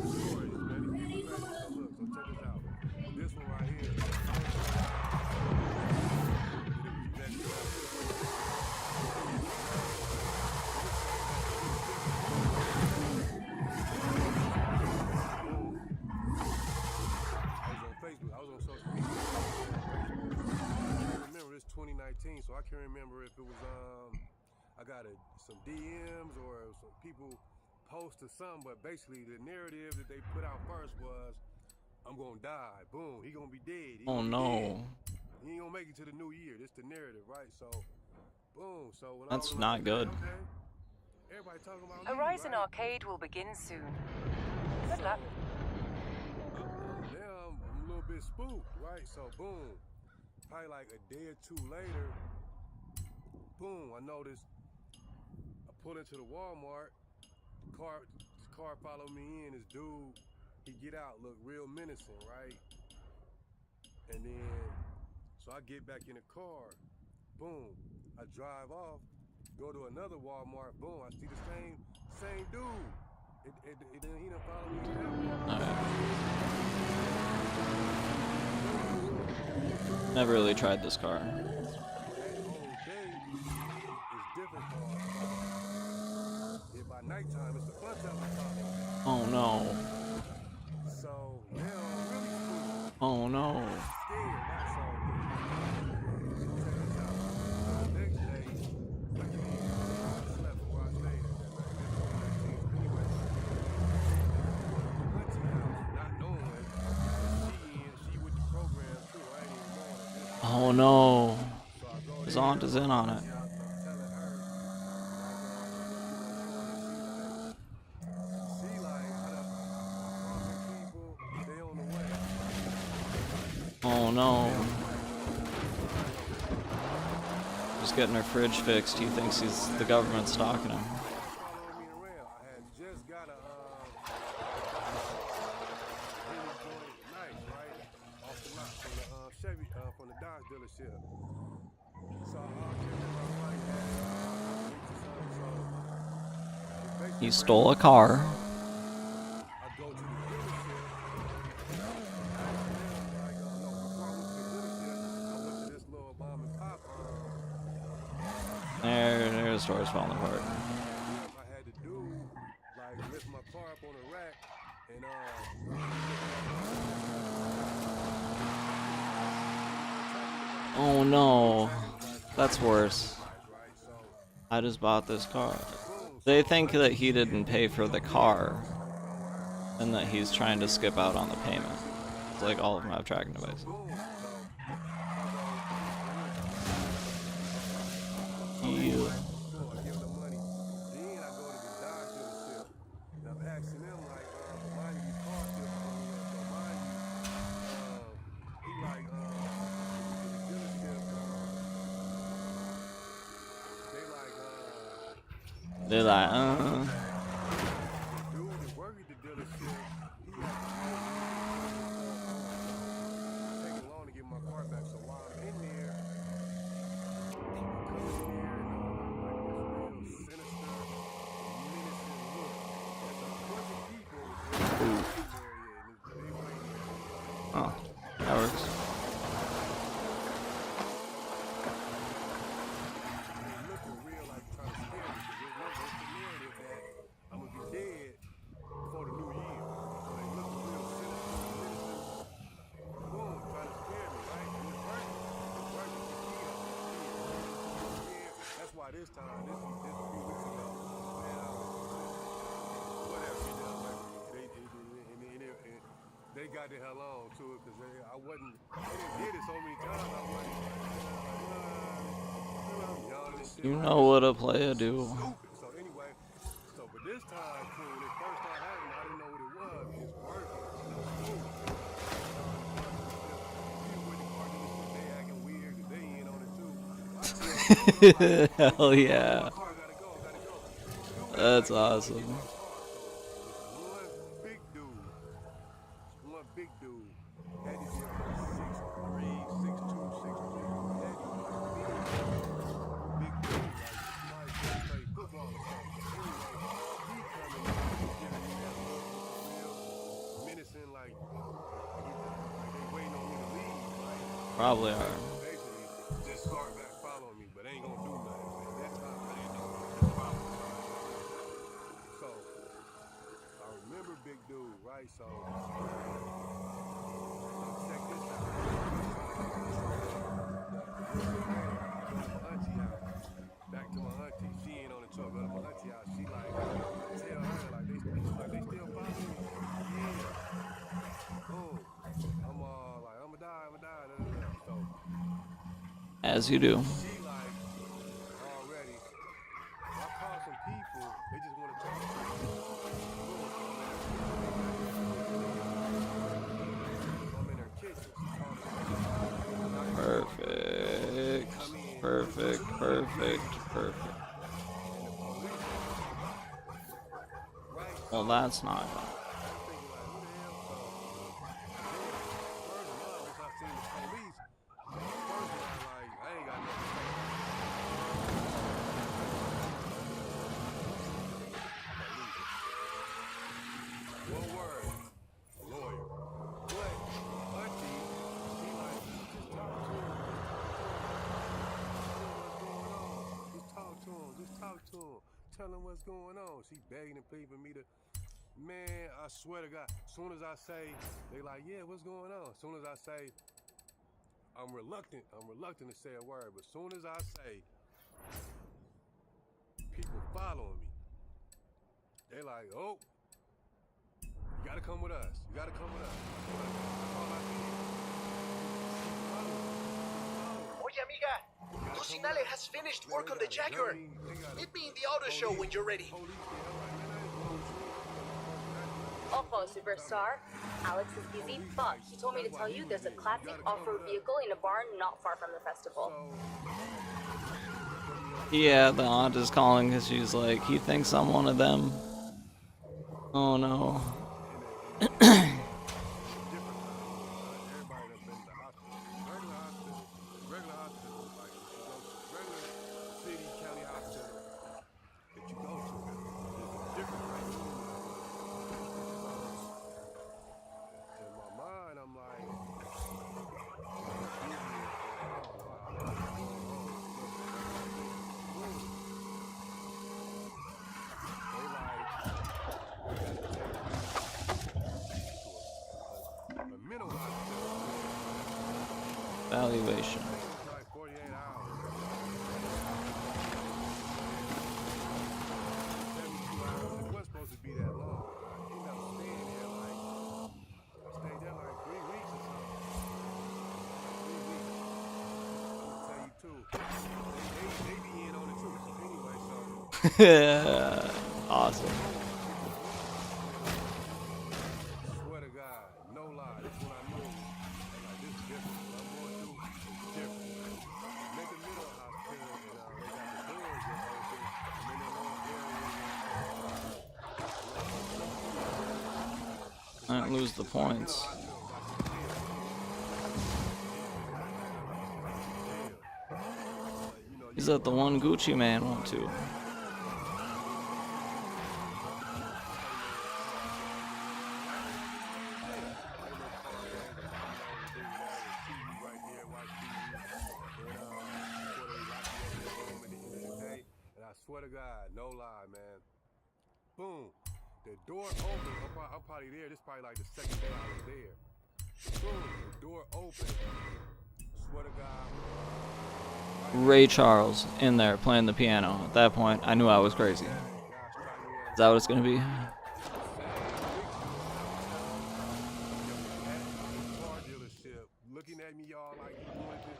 [SPEAKER 9] Stories, man. These people ready. So look, so check this out. This one right here. I was on social media. I remember this 2019, so I can't remember if it was I got some DMs or some people post or something, but basically the narrative that they put out first was, I'm gonna die, boom, he gonna be dead.
[SPEAKER 1] Oh no.
[SPEAKER 9] He ain't gonna make it to the new year. This the narrative, right? So, boom. So when
[SPEAKER 1] that's
[SPEAKER 9] I was
[SPEAKER 1] not good.
[SPEAKER 9] Okay, everybody talking about
[SPEAKER 7] Horizon
[SPEAKER 9] right?
[SPEAKER 7] Arcade will begin soon. Good luck.
[SPEAKER 9] Now I'm a little bit spooked, right? So boom, probably like a day or two later, boom, I noticed I pull into the Walmart, this car followed me in, this dude, he get out, look real menacing, right? And then, so I get back in the car, boom, I drive off, go to another Walmart, boom, I see the same dude. He done followed me in that Walmart.
[SPEAKER 1] Never really tried this car.
[SPEAKER 9] That whole day is different for if by nighttime it's the front of the car.
[SPEAKER 1] Oh no.
[SPEAKER 9] So now I'm really spooked.
[SPEAKER 1] Oh no.
[SPEAKER 9] Scared, right? So check this out. The next day, I slept where I stayed at that night. Anyway, auntie house, not knowing she with the program too. I ain't even knowing it.
[SPEAKER 1] Oh no.
[SPEAKER 9] So I go
[SPEAKER 1] His aunt is in on it. Oh no. Just getting her fridge fixed. He thinks the government stalking him.
[SPEAKER 9] From the Dodge dealership.
[SPEAKER 1] He stole a car.
[SPEAKER 9] I go to the dealership. I went to this little mom and pop.
[SPEAKER 1] There the store's falling apart.
[SPEAKER 9] I had to do like lift my car up on a rack and
[SPEAKER 1] Oh no. That's worse. I just bought this car. They think that he didn't pay for the car and that he's trying to skip out on the payment. It's like all of them have tracking devices. Yeah. They're like,
[SPEAKER 9] Dude that worked at the dealership, he had taking long to get my car back. So while I'm in there, coming in here and like this real sinister, menacing look. There's a bunch of people in the waiting area, and they waiting area.
[SPEAKER 1] oh, that works.
[SPEAKER 9] They looking real like trying to scare me because there's the narrative that I'm gonna be dead before the new year. So they looking real sinister, menacing. Boom, trying to scare me, right? And it's working. It's working. You see it. That's why this time, this a few weeks ago, man, whatever, you know, like, they got the hell on to it because I wasn't, they did it so many times, I wasn't,
[SPEAKER 1] You know what a player do.
[SPEAKER 9] stupid. So anyway, but this time, cool, when it first started happening, I didn't know what it was. It's working. Boom. They acting weird because they ain't on it too.
[SPEAKER 1] Hell yeah. That's awesome.
[SPEAKER 9] One big dude had to be about 6'3", 6'2", 6'3". Big dude, like somebody just played football or something. He coming in, giving me that look real menacing, like they waiting on me to leave, right?
[SPEAKER 1] Probably are.
[SPEAKER 9] Basically, just start back following me, but ain't gonna do nothing. At that time, I didn't know. Just follow me. So, I remember big dude, right? So, check this out. My auntie house. Back to my auntie. She ain't on the tour. Go to my auntie house. She like, tell her like they still follow me. Yeah. Boom. I'm like, I'ma die. So,
[SPEAKER 1] As you do.
[SPEAKER 9] she like, already. I call some people. They just want to talk to me. I'm in her kitchen.
[SPEAKER 1] Perfect. Well, that's not good.
[SPEAKER 9] Tell him what's going on. She begging and pleading for me to, man, I swear to God, as soon as I say, they like, yeah, what's going on? As soon as I say, I'm reluctant to say a word, but as soon as I say, people following me, they like, oh, you gotta come with us. That's all I see.
[SPEAKER 10] Oye, amiga, Lucinale has finished work on the Jaguar. Meet me in the auto show when you're ready.
[SPEAKER 6] Awful, superstar. Alex is busy, but he told me to tell you there's a classic off-road vehicle in a barn not far from the festival.
[SPEAKER 1] Yeah, the aunt is calling because she's like, he thinks I'm one of them. Oh no. Valuation. Awesome.
[SPEAKER 9] Swear to God, no lie. This is what I know. I'm like, this is different. What I'm going through is different. Make a middle hospital, and they got the doors that open. I'm in the wrong area.
[SPEAKER 1] Can't lose the points. Is that the one Gucci man went to?
[SPEAKER 9] Swear to God, no lie, man. Boom. The door opened. I'm probably there. This is probably like the second day I was there. Boom. The door opened. Swear to God.
[SPEAKER 1] Ray Charles in there playing the piano. At that point, I knew I was crazy. Is that what it's gonna be?
[SPEAKER 9] Car dealership looking at me, y'all, like he wanted to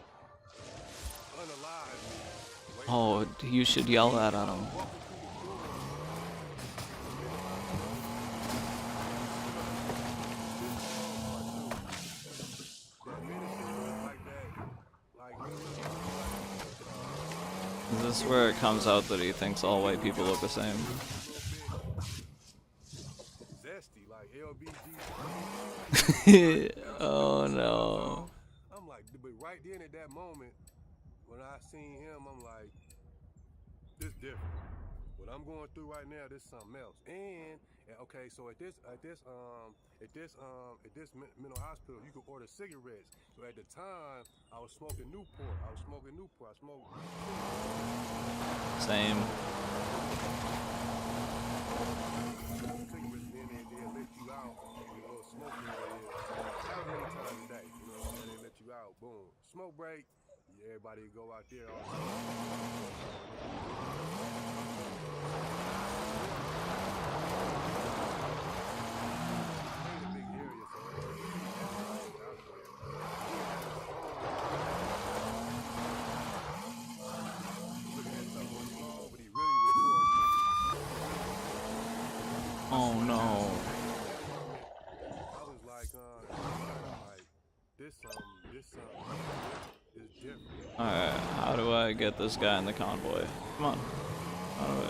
[SPEAKER 9] unalive me.
[SPEAKER 1] Oh, you should yell that at him. Is this where it comes out that he thinks all white people look the same?
[SPEAKER 9] Zesty, like LBG.
[SPEAKER 1] Oh no.
[SPEAKER 9] I'm like, but right then at that moment, when I seen him, I'm like, this different. What I'm going through right now, this something else. And okay, so at this mental hospital, you can order cigarettes. So at the time, I was smoking Newport. I smoked
[SPEAKER 1] Same.
[SPEAKER 9] cigarettes, then they let you out. You know, smoking how many times a day? You know what I'm saying? They let you out. Boom. Smoke break. Everybody go out there.
[SPEAKER 1] Oh no.
[SPEAKER 9] I was like, this is different.
[SPEAKER 1] Alright, how do I get this guy in the convoy? Come on. How do I...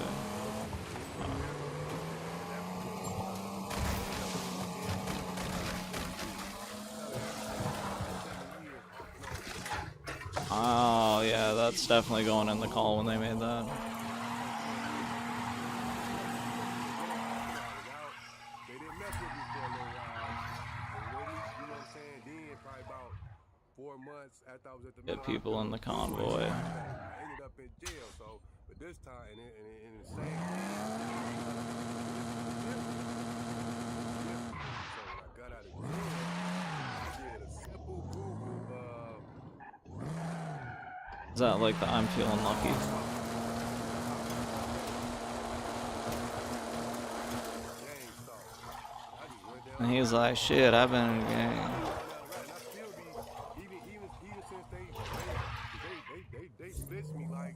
[SPEAKER 1] Oh, yeah, that's definitely going in the call when they made that.
[SPEAKER 9] They didn't mess with me for a little while. You know what I'm saying? Then, probably about 4 months after I was at the
[SPEAKER 1] Get people in the convoy.
[SPEAKER 9] I ended up in jail, so, but this time, and the same thing. So when I got out of jail, I did a simple Google,
[SPEAKER 1] Is that like the I'm feeling lucky? And he's like, shit, I've been in a gang.
[SPEAKER 9] Even since they blitz me like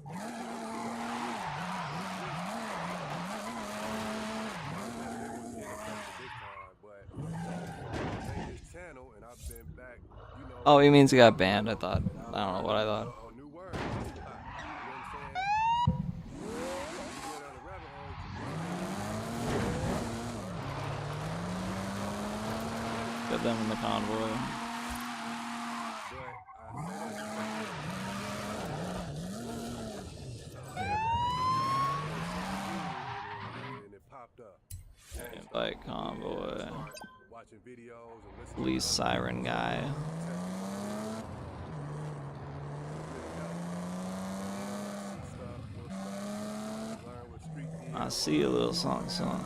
[SPEAKER 9] channel, and I've been back, you know.
[SPEAKER 1] Oh, he means he got banned, I thought. I don't know what I thought.
[SPEAKER 9] A new word.
[SPEAKER 1] Get them in the convoy.
[SPEAKER 9] Invite
[SPEAKER 1] convoy. Police siren guy. I see a little something, something.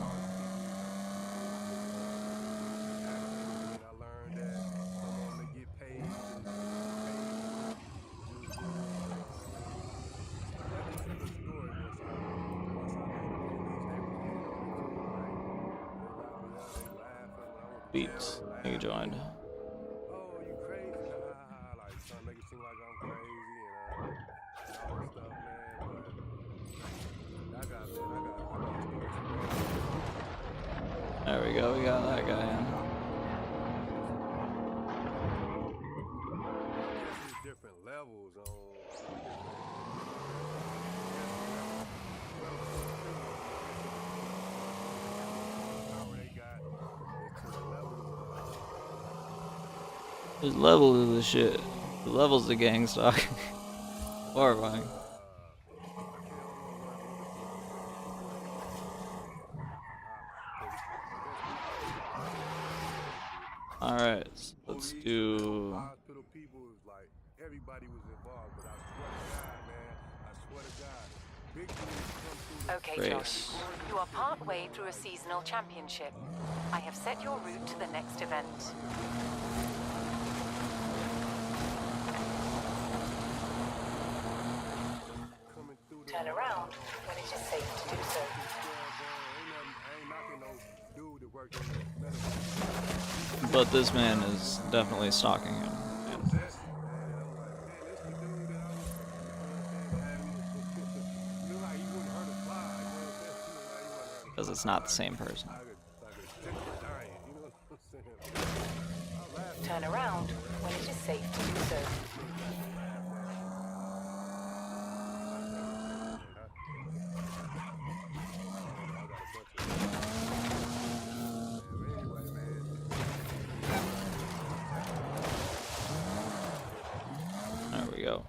[SPEAKER 1] Beats. You joined.
[SPEAKER 9] Oh, you crazy? Like trying to make it seem like I'm crazy and all this stuff, man. But I got
[SPEAKER 1] There we go. We got that guy in.
[SPEAKER 9] There's different levels on. Power they got to the levels
[SPEAKER 1] There's levels of this shit. The levels of gang stock. Horrifying. Alright, so let's do.
[SPEAKER 9] Hospital people was like, everybody was involved, but I swear to God, man, I swear to God, big things come through.
[SPEAKER 7] Okay,
[SPEAKER 1] Race.
[SPEAKER 7] Josh. You are partway through a seasonal championship. I have set your route to the next event. Turn around when it is safe to do so.
[SPEAKER 1] But this man is definitely stalking him. Because it's not the same person.
[SPEAKER 7] Turn around when it is safe to do so.
[SPEAKER 1] There we go.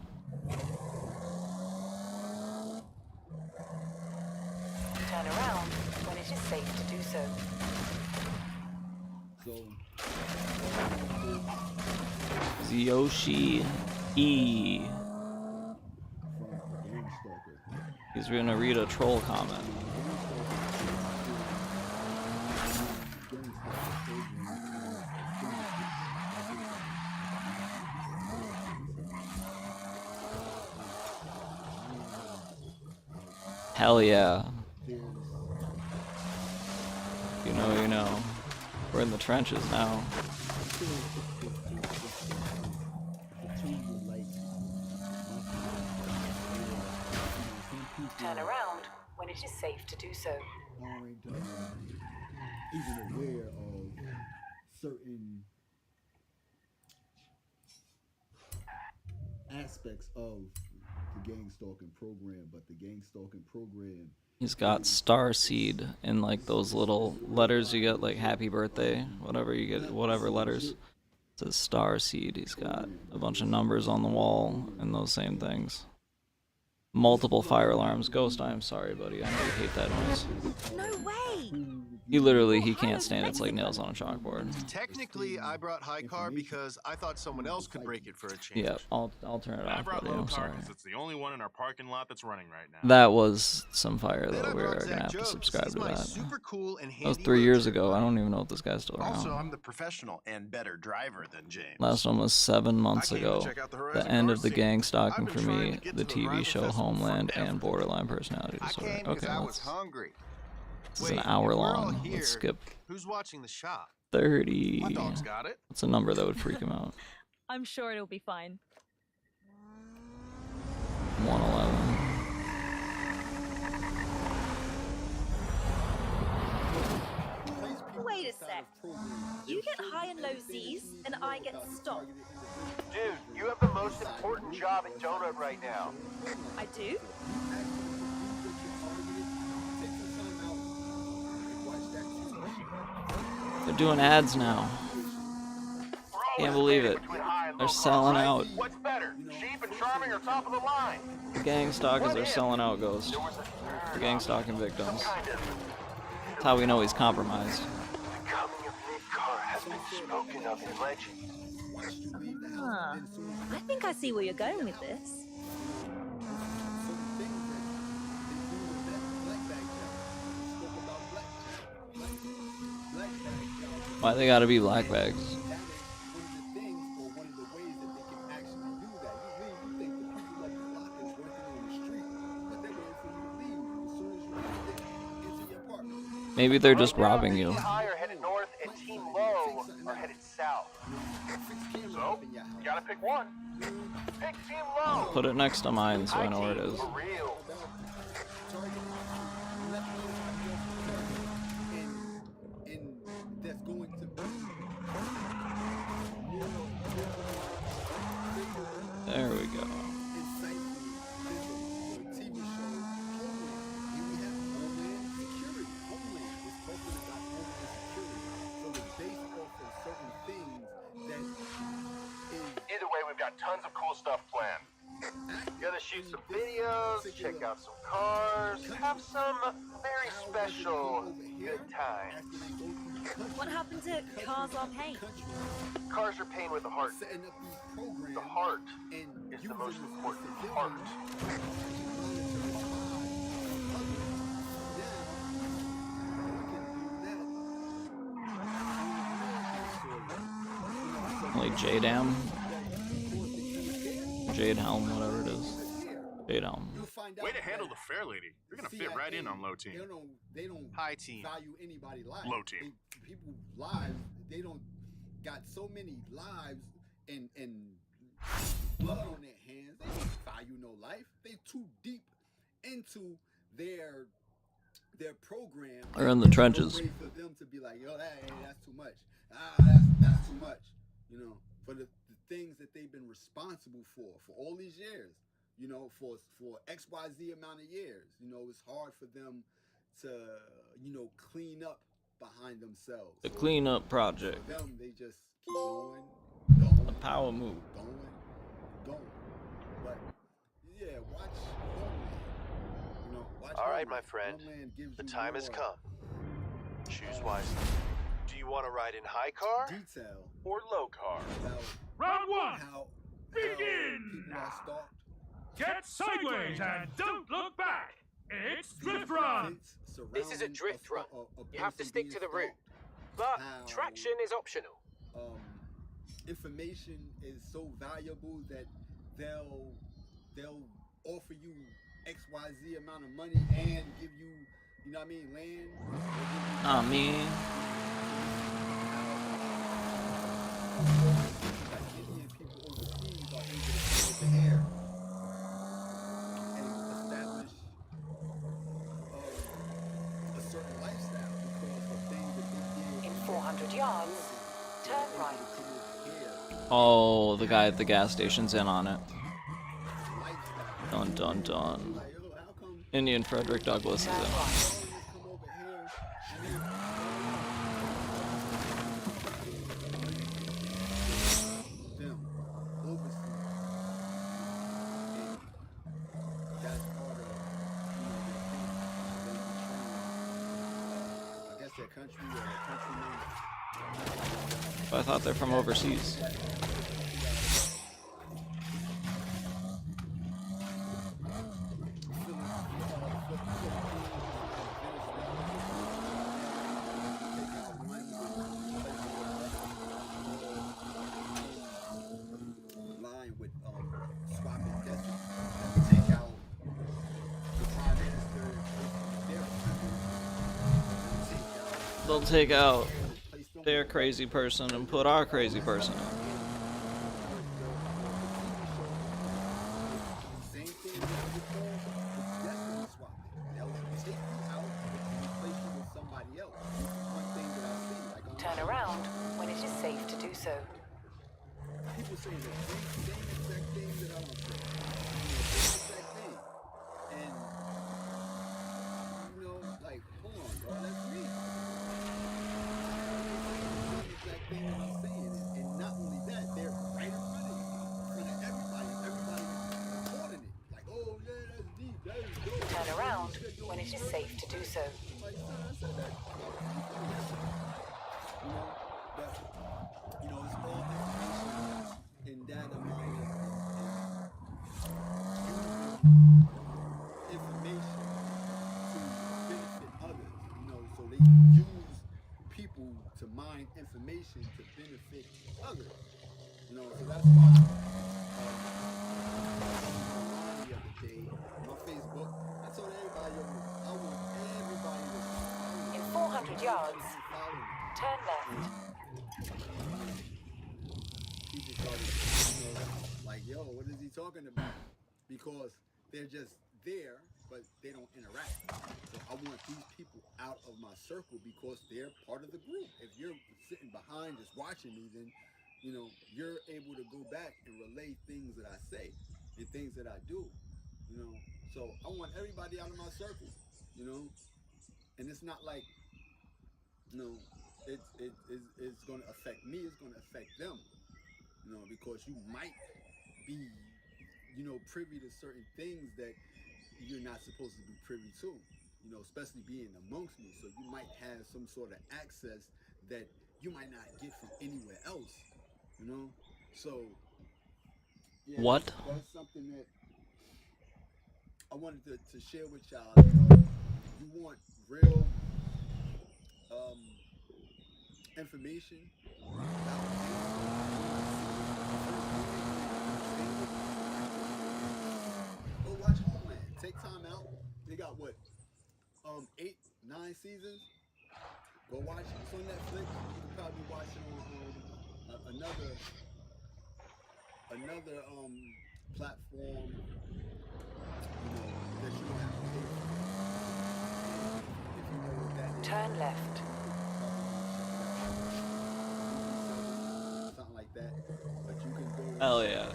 [SPEAKER 7] Turn around when it is safe to do so.
[SPEAKER 1] Yoshi E. He's gonna read a troll comment. Hell yeah. You know, you know. We're in the trenches now.
[SPEAKER 7] Turn around when it is safe to do so.
[SPEAKER 11] Aren't even aware of certain aspects of the gang stalking program, but the gang stalking program.
[SPEAKER 1] He's got Star Seed in like those little letters you get, like happy birthday, whatever you get, whatever letters. It says Star Seed. He's got a bunch of numbers on the wall and those same things. Multiple fire alarms. Ghost, I'm sorry, buddy. I know you hate that noise.
[SPEAKER 10] No way!
[SPEAKER 1] He can't stand it. It's like nails on a chalkboard.
[SPEAKER 10] Technically, I brought high car because I thought someone else could break it for a change.
[SPEAKER 1] Yeah, I'll turn it
[SPEAKER 12] I
[SPEAKER 1] off,
[SPEAKER 12] brought
[SPEAKER 1] buddy.
[SPEAKER 12] low
[SPEAKER 1] I'm
[SPEAKER 12] car
[SPEAKER 1] sorry.
[SPEAKER 12] because it's the only one in our parking lot that's running right now.
[SPEAKER 1] That was some fire, though.
[SPEAKER 10] Then I
[SPEAKER 1] We're
[SPEAKER 10] brought
[SPEAKER 1] gonna
[SPEAKER 10] Zach
[SPEAKER 1] have to
[SPEAKER 10] Jones.
[SPEAKER 1] subscribe
[SPEAKER 10] He's
[SPEAKER 1] to
[SPEAKER 10] my
[SPEAKER 1] that.
[SPEAKER 10] super cool and
[SPEAKER 1] That was
[SPEAKER 10] handy
[SPEAKER 1] 3 years
[SPEAKER 10] road
[SPEAKER 1] ago. I don't even know if this guy's still around.
[SPEAKER 13] Also, I'm the professional and better driver than James.
[SPEAKER 1] Last one was 7 months
[SPEAKER 13] I came to
[SPEAKER 1] ago.
[SPEAKER 13] check out the
[SPEAKER 1] The
[SPEAKER 13] Horizon
[SPEAKER 1] end
[SPEAKER 13] car
[SPEAKER 1] of the
[SPEAKER 13] scene.
[SPEAKER 1] gang stalking
[SPEAKER 13] I've
[SPEAKER 1] for
[SPEAKER 13] been trying
[SPEAKER 1] me,
[SPEAKER 13] to get
[SPEAKER 1] the
[SPEAKER 13] to the
[SPEAKER 1] TV
[SPEAKER 13] Horizon
[SPEAKER 1] show
[SPEAKER 13] Festival
[SPEAKER 1] Homeland,
[SPEAKER 13] forever.
[SPEAKER 1] and borderline personality
[SPEAKER 10] I
[SPEAKER 1] disorder.
[SPEAKER 10] came because
[SPEAKER 1] Okay,
[SPEAKER 10] I was
[SPEAKER 1] let's.
[SPEAKER 10] hungry.
[SPEAKER 1] This is an
[SPEAKER 10] Wait,
[SPEAKER 1] hour
[SPEAKER 10] if we're all
[SPEAKER 1] long.
[SPEAKER 10] here,
[SPEAKER 1] Let's skip
[SPEAKER 10] who's watching the shop?
[SPEAKER 1] 30.
[SPEAKER 10] My dog's got it.
[SPEAKER 1] What's a number that would freak him out?
[SPEAKER 14] I'm sure it'll be fine.
[SPEAKER 1] 111.
[SPEAKER 14] Wait a sec. You get high and low Z's, and I get stopped.
[SPEAKER 10] Dude, you have the most important job at Donut right now.
[SPEAKER 14] I do?
[SPEAKER 1] They're doing ads now. Can't believe it. They're selling out.
[SPEAKER 10] What's better, cheap and charming or top of the line?
[SPEAKER 1] The gang stalkers are selling out, Ghost. The gang stalking victims. That's how we know he's compromised.
[SPEAKER 10] The coming of Nick Carr has been spoken of in legend.
[SPEAKER 14] Huh. I think I see where you're going with this.
[SPEAKER 1] Why they gotta be black bags? Maybe they're just robbing you.
[SPEAKER 10] High are headed north and Team Low are headed south. So, you gotta pick one. Pick Team Low.
[SPEAKER 1] Put it next to mine so I know where it is.
[SPEAKER 10] For real.
[SPEAKER 1] There we go.
[SPEAKER 10] stuff planned. Gonna shoot some videos, check out some cars, have some very special good times.
[SPEAKER 14] What happened to Cars Are Pain?
[SPEAKER 10] Cars are pain with a heart. The heart is the most important part.
[SPEAKER 1] Like J-Dam? Jade Helm, whatever it is. Jade Helm.
[SPEAKER 12] Way to handle the fair lady. You're gonna fit right in on low team.
[SPEAKER 11] They don't
[SPEAKER 13] High team.
[SPEAKER 11] value anybody's life.
[SPEAKER 12] Low team.
[SPEAKER 11] People's lives, they don't got so many lives and blood on their hands. They don't value no life. They too deep into their program.
[SPEAKER 1] They're in the trenches.
[SPEAKER 11] For them to be like, yo, that's too much. That's too much. You know, for the things that they've been responsible for all these years. You know, for XYZ amount of years. You know, it's hard for them to, you know, clean up behind themselves.
[SPEAKER 1] The cleanup project.
[SPEAKER 11] For them, they just keep going.
[SPEAKER 1] The power move.
[SPEAKER 11] Going. But yeah, watch Homeland. You know, watch
[SPEAKER 10] All right,
[SPEAKER 11] Homeland.
[SPEAKER 10] my friend.
[SPEAKER 11] Homeland gives
[SPEAKER 10] The
[SPEAKER 11] you
[SPEAKER 10] time has
[SPEAKER 11] more,
[SPEAKER 10] come. Choose wisely. Do you want to ride in high car
[SPEAKER 11] detail
[SPEAKER 10] or low car?
[SPEAKER 11] about
[SPEAKER 15] Round one.
[SPEAKER 11] how
[SPEAKER 15] Begin.
[SPEAKER 11] people are stalked.
[SPEAKER 15] Get sideways and don't look back. It's drift run.
[SPEAKER 10] This is a drift run. You have to stick to the route. But traction is optional.
[SPEAKER 11] Information is so valuable that they'll offer you XYZ amount of money and give you, you know what I mean, land.
[SPEAKER 1] I mean,
[SPEAKER 11] Indian people overseas are able to come over here and establish a certain lifestyle because of things that they did.
[SPEAKER 7] In 400 yards, turn right.
[SPEAKER 1] oh, the guy at the gas station's in on it. Dun dun dun. Indian Fredrick Douglass is in on it. But I thought they're from overseas. They'll take out their crazy person and put our crazy person in.
[SPEAKER 7] Turn around when it is safe to do so.
[SPEAKER 11] People say the same exact thing that I don't say. The same exact thing. And, you know, like, hold on, bro, that's me. The same exact thing that I'm saying. And not only that, they're right in front of you. In front of everybody. Everybody's recording it. Like, oh, yeah, that's deep. That is dope.
[SPEAKER 7] Turn around when it is safe to do so.
[SPEAKER 11] Like, son, I said that. You know, but, you know, it's all information and data mining and information to benefit others, you know, so they use people to mine information to benefit others, you know, so that's why the other day, my Facebook, I told everybody, yo, I want everybody to
[SPEAKER 7] In 400 yards, turn left.
[SPEAKER 11] People started, you know, like, yo, what is he talking about? Because they're just there, but they don't interact. So I want these people out of my circle because they're part of the group. If you're sitting behind just watching me, then, you know, you're able to go back and relay things that I say and things that I do, you know. So I want everybody out of my circle, you know. And it's not like, you know, it's going to affect me. It's going to affect them, you know, because you might be privy to certain things that you're not supposed to be privy to, especially being amongst me. So you might have some sort of access that you might not get from anywhere else, So, yeah,
[SPEAKER 1] What?
[SPEAKER 11] that's something that I wanted to share with y'all. You want real information about go watch Homeland. Take time out. They got what, 8, 9 seasons. Go watch it. It's on Netflix. You can probably watch it on another platform. That you don't have to pay for. If you know what that is.
[SPEAKER 7] Turn left.
[SPEAKER 11] Something like that. But you can go.
[SPEAKER 1] Hell yeah.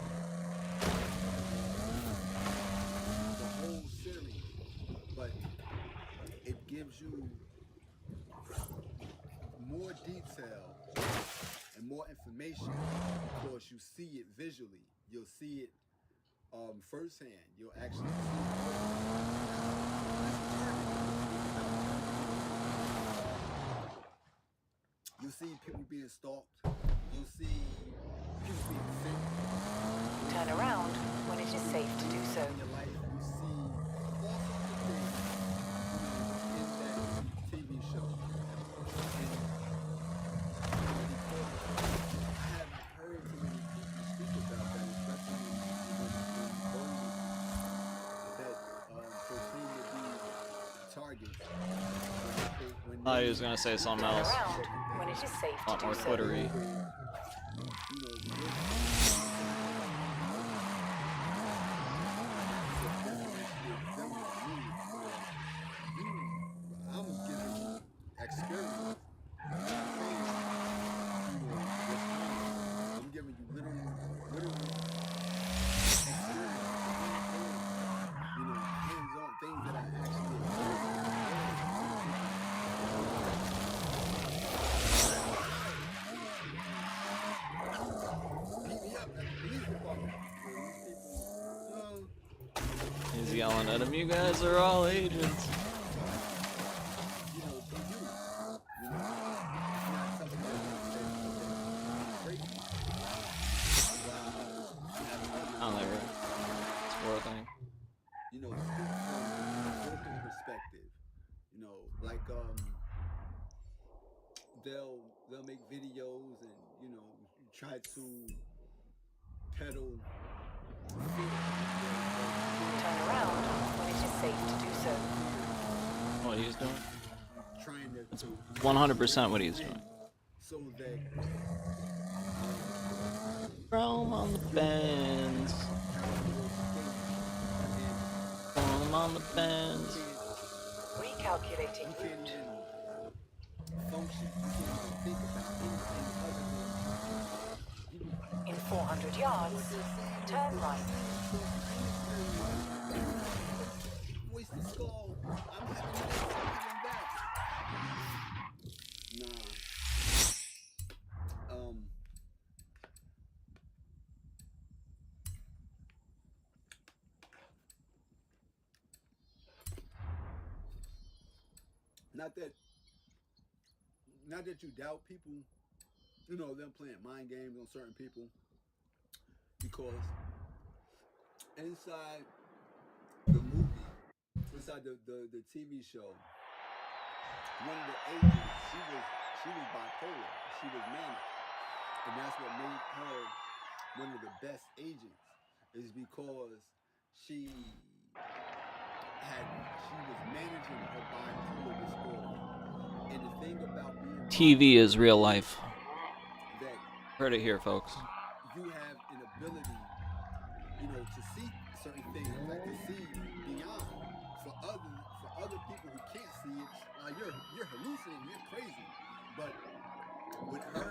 [SPEAKER 11] The whole series, but it gives you more detail and more information because you see it visually. You'll see it firsthand. You'll actually you'll see people being stalked. You'll see people being sick.
[SPEAKER 7] Turn around when it is safe to do so.
[SPEAKER 11] In your life, you see all sorts of things in that TV show. I haven't heard too many people speak about that, especially when that proclaim to be targets.
[SPEAKER 1] I was gonna say something else.
[SPEAKER 7] When it is safe
[SPEAKER 1] A lot
[SPEAKER 7] to
[SPEAKER 1] more
[SPEAKER 7] do
[SPEAKER 1] Twittery.
[SPEAKER 11] I'm giving you experience. I'm giving you literal experience. Hands-on things that I actually
[SPEAKER 1] He's yelling at him, you guys are all agents. Oh, they were. It's for a thing.
[SPEAKER 11] Speak from a working perspective. Like they'll make videos and try to peddle.
[SPEAKER 7] Turn around when it is safe to do so.
[SPEAKER 1] What he's doing?
[SPEAKER 11] Trying to.
[SPEAKER 1] That's 100% what he's doing.
[SPEAKER 11] So that.
[SPEAKER 1] Chrome on the bends. Chrome on the bends.
[SPEAKER 7] Recalculating route.
[SPEAKER 11] Function. You can't even think about anything other than.
[SPEAKER 7] In 400 yards, turn right.
[SPEAKER 11] Voice the skull. I'm having this, I'm having that. Not that you doubt people, them playing mind games on certain people, because inside the movie, inside the TV show, one of the agents, she was bipolar, she was manic, and that's what made her one of the best agents, is because she was managing her bipolar disorder. And the thing about being
[SPEAKER 1] TV is real life.
[SPEAKER 11] That
[SPEAKER 1] Heard it here, folks.
[SPEAKER 11] you have an ability, to see certain things, like to see beyond. For other people who can't see it, you're hallucinating, you're crazy. But with her,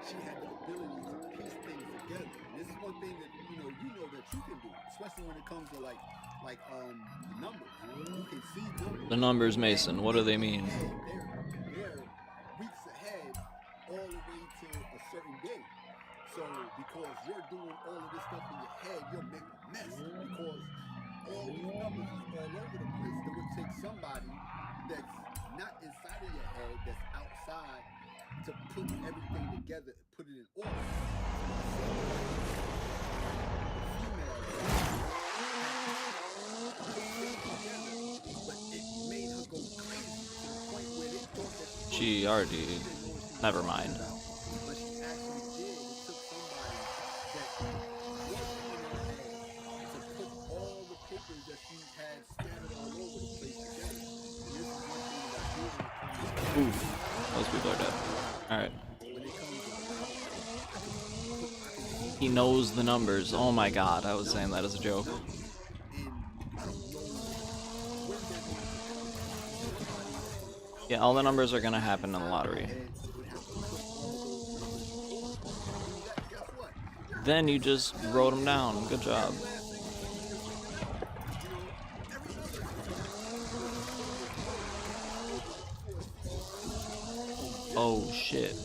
[SPEAKER 11] she had the ability to piece things together. And this is one thing that you know that you can do, especially when it comes to like the numbers. You can see numbers.
[SPEAKER 1] The numbers, Mason. What do they mean?
[SPEAKER 11] They're weeks ahead, all the way to a certain day. So because you're doing all of this stuff in your head, you'll make a mess because all these numbers is all over the place. It would take somebody that's not inside of your head, that's outside, to put everything together and put it in order.
[SPEAKER 1] She already. Never mind.
[SPEAKER 11] But she actually did. It took somebody that wasn't in her head to put all the papers that she had scattered all over the place together. And this is one thing that I do when it comes to.
[SPEAKER 1] Ooh, those people are dead. Alright.
[SPEAKER 11] When it comes to
[SPEAKER 1] he knows the numbers. Oh my god, I was saying that as a joke. Yeah, all the numbers are gonna happen in the lottery. Then you just wrote them down. Good job. Oh shit.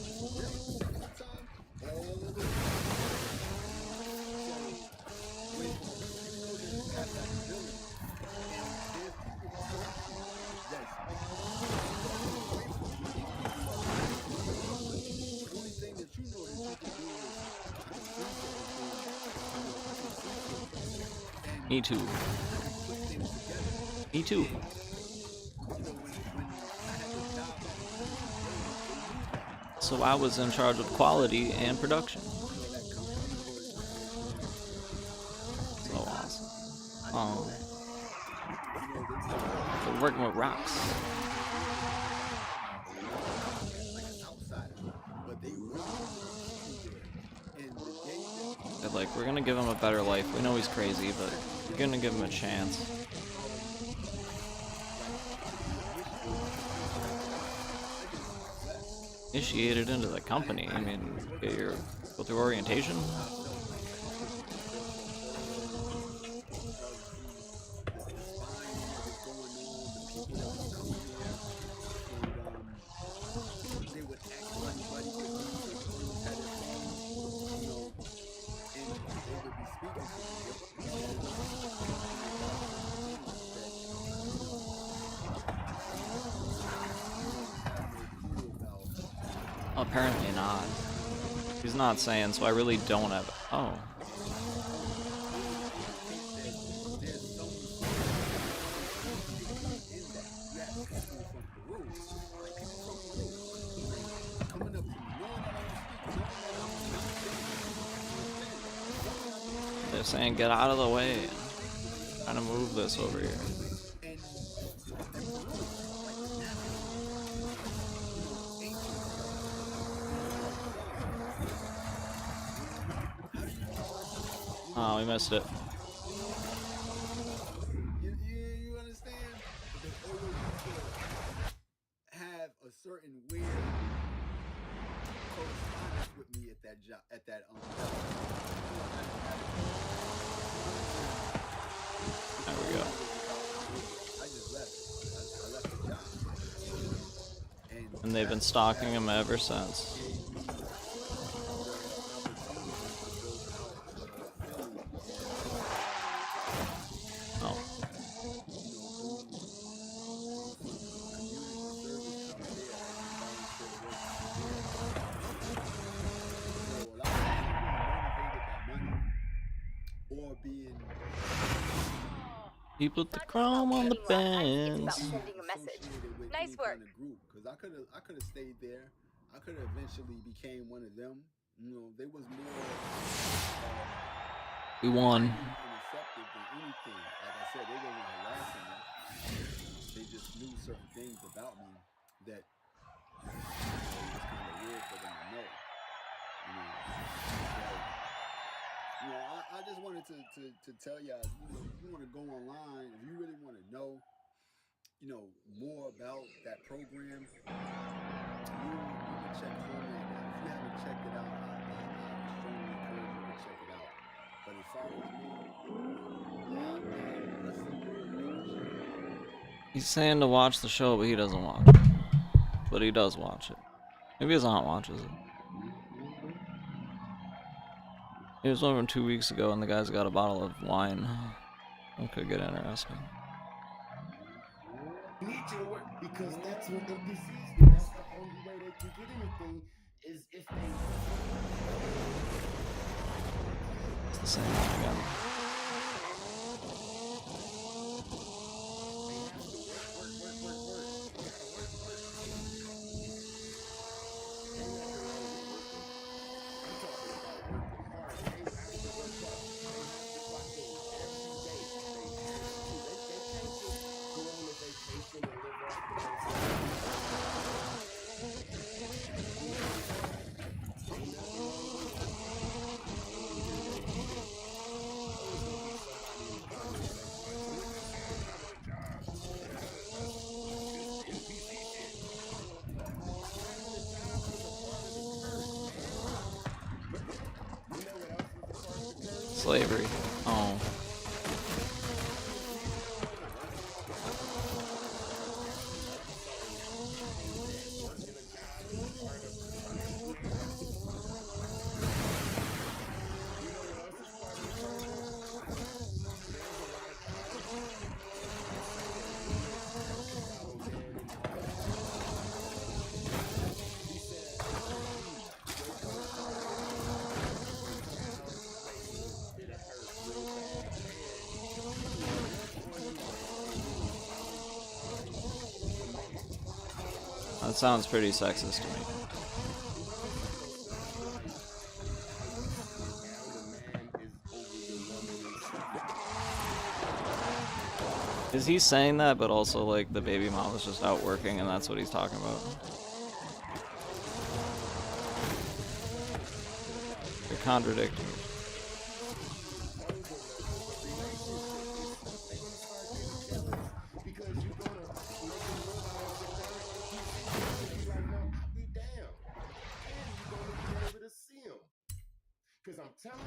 [SPEAKER 1] Me too. Me too. So I was in charge of quality and production. So awesome. Oh. We're working with rocks. They're like, we're gonna give him a better life. We know he's crazy, but we're gonna give him a chance. Initiated into the company. I mean, go through orientation. Apparently not. He's not saying, so I really don't have. Oh. They're saying, get out of the way. I'm trying to move this over here. Oh, we missed it.
[SPEAKER 11] You understand? They always have a certain weird correspondence with me at that job, at that
[SPEAKER 1] There we go.
[SPEAKER 11] I just left. I left the job.
[SPEAKER 1] And they've been stalking him ever since. He put the chrome on the Benz.
[SPEAKER 6] Sending a message. Nice work.
[SPEAKER 11] Because I could have stayed there. I could have eventually became one of them. You know, they was more.
[SPEAKER 1] We won.
[SPEAKER 11] Accepted than anything. Like I said, they wasn't harassing me. They just knew certain things about me that it was kind of weird for them to know. You know, I just wanted to tell y'all, if you want to go online, if you really want to know, more about that program, you can check Homeland out. If you haven't checked it out, I strongly encourage you to check it out. But as far as me,
[SPEAKER 1] He's saying to watch the show, but he doesn't watch it. But he does watch it. Maybe his aunt watches it. Here's one from 2 weeks ago, and the guy's got a bottle of wine. That could get interesting.
[SPEAKER 2] You need you to work because that's what NPCs do. That's the only way they can get anything is if they.
[SPEAKER 1] It's the same one again. Slavery. Oh. That sounds pretty sexist to me. Is he saying that, but also like the baby mom was just out working and that's what he's talking about? You're contradicting.
[SPEAKER 2] Because I'm telling you.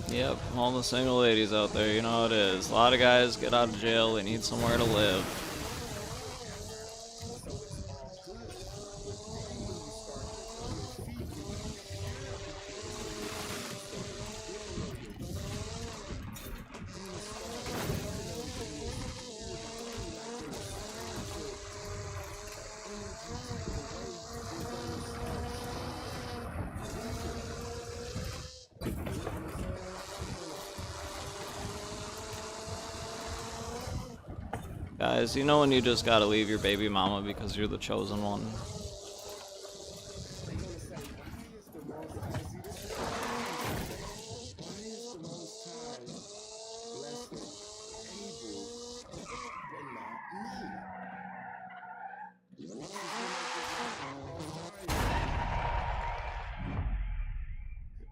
[SPEAKER 1] Yep, all the single ladies out there, you know how it is. A lot of guys get out of jail, they need somewhere to live. Guys, you know when you just gotta leave your baby mama because you're the chosen one?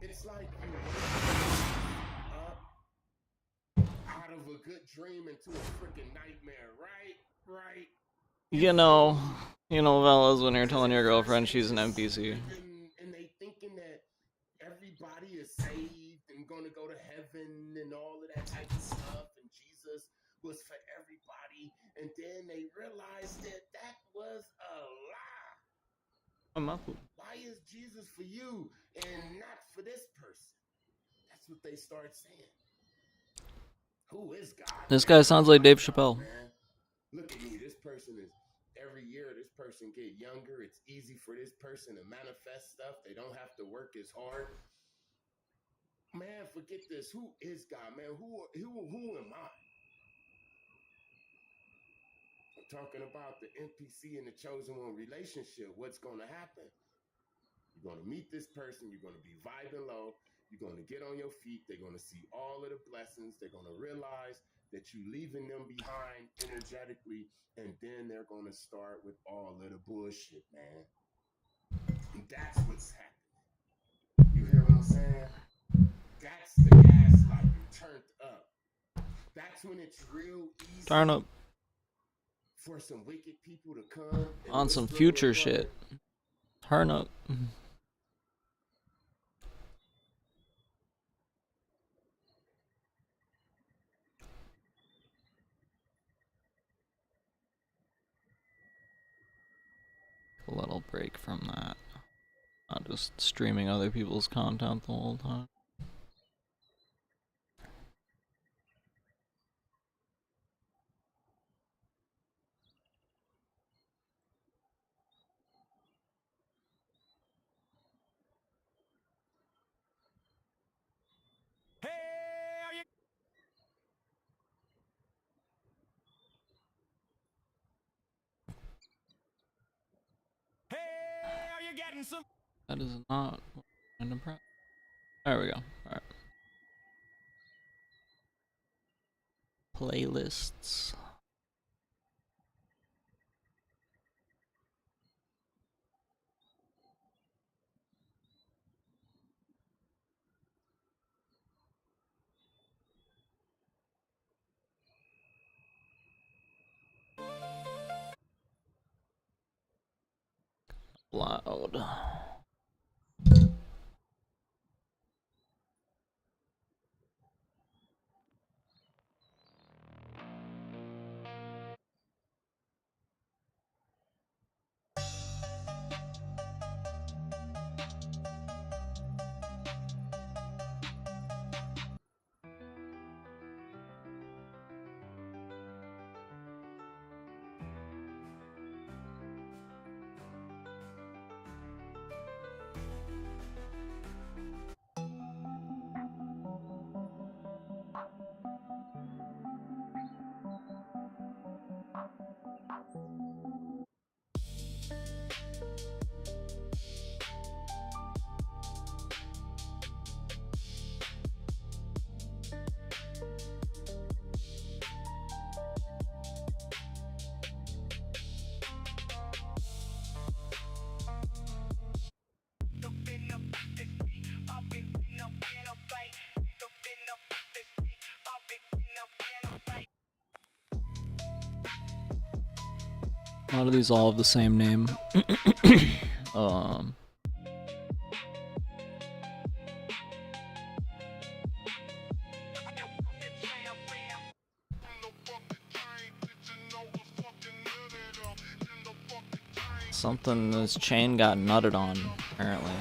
[SPEAKER 2] It's like you up out of a good dream into a freaking nightmare, right? Right?
[SPEAKER 1] You know, fellas, when you're telling your girlfriend she's an NPC.
[SPEAKER 2] And they thinking that everybody is saved and gonna go to heaven and all of that type of stuff, and Jesus was for everybody, and then they realized that that was a lie. Why is Jesus for you and not for this person? That's what they start saying. Who is God?
[SPEAKER 1] This guy sounds like Dave Chappelle.
[SPEAKER 2] Man. Look at me. This person is, every year this person get younger. It's easy for this person to manifest stuff. They don't have to work as hard. Man, forget this. Who is God, man? Who am I? I'm talking about the NPC and the chosen one relationship. What's going to happen? You're going to meet this person. You're going to be vibing low. You're going to get on your feet. They're going to see all of the blessings. They're going to realize that you're leaving them behind energetically. And then they're going to start with all of the bullshit, man. And that's what's happening. You hear what I'm saying? That's the like turned up. That's when it's real easy.
[SPEAKER 1] Turn up.
[SPEAKER 2] For some wicked people to come
[SPEAKER 1] On some future shit. Turn up. A little break from that. Not just streaming other people's content the whole time. That is not what I'm trying to press. There we go. Alright. Playlists. Loud. A lot of these all have the same name. Something, this chain got nutted on, apparently.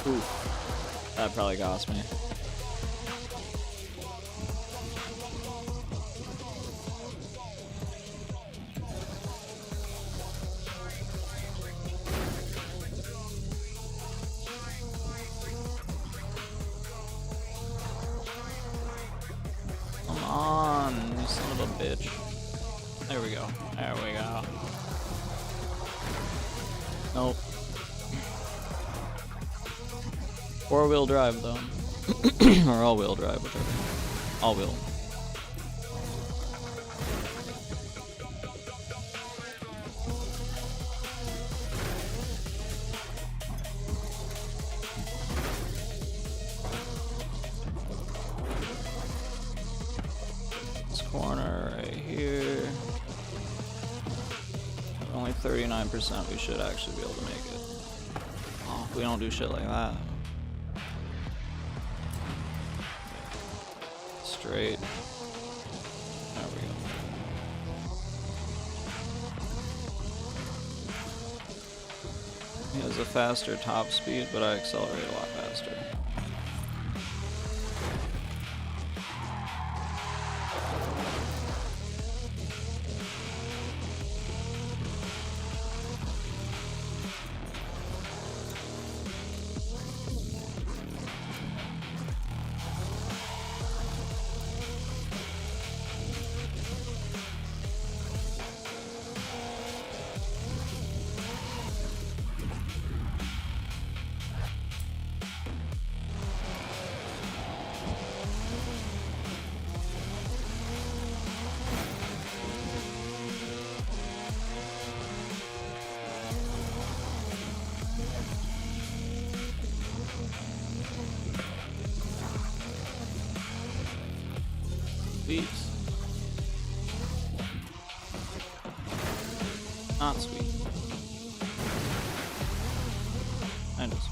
[SPEAKER 1] Oof. That probably cost me. Come on, you son of a bitch. There we go. There we go. Nope. Four-wheel drive, though. Or all-wheel drive, whichever. All-wheel. corner right here. Only 39%, we should actually be able to make it. Oh, if we don't do shit like that. Straight. There we go. He has a faster top speed, but I accelerate a lot faster. Sweet. Not sweet. I just.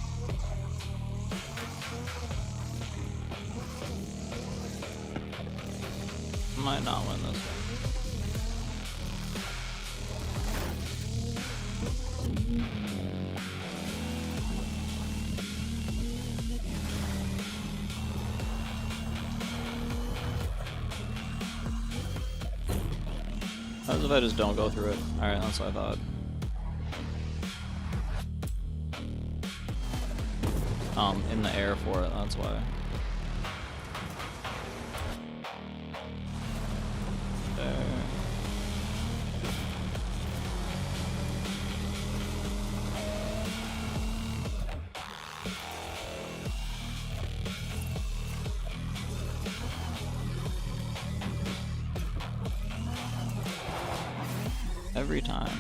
[SPEAKER 1] Might not win this one. As if I just don't go through it. Alright, that's what I thought. In the air for it, that's why. There. Every time.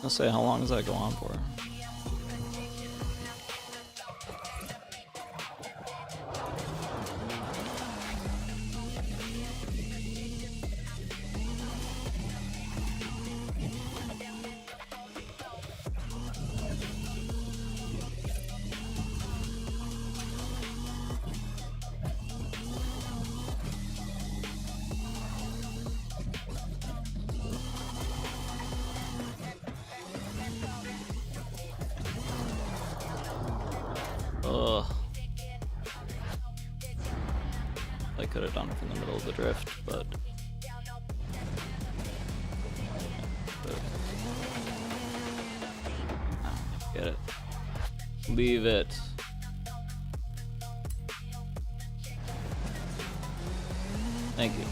[SPEAKER 1] Let's say, how long does that go on for? Ugh. I could have done it from the middle of the drift, but... Get it. Leave it. Thank you.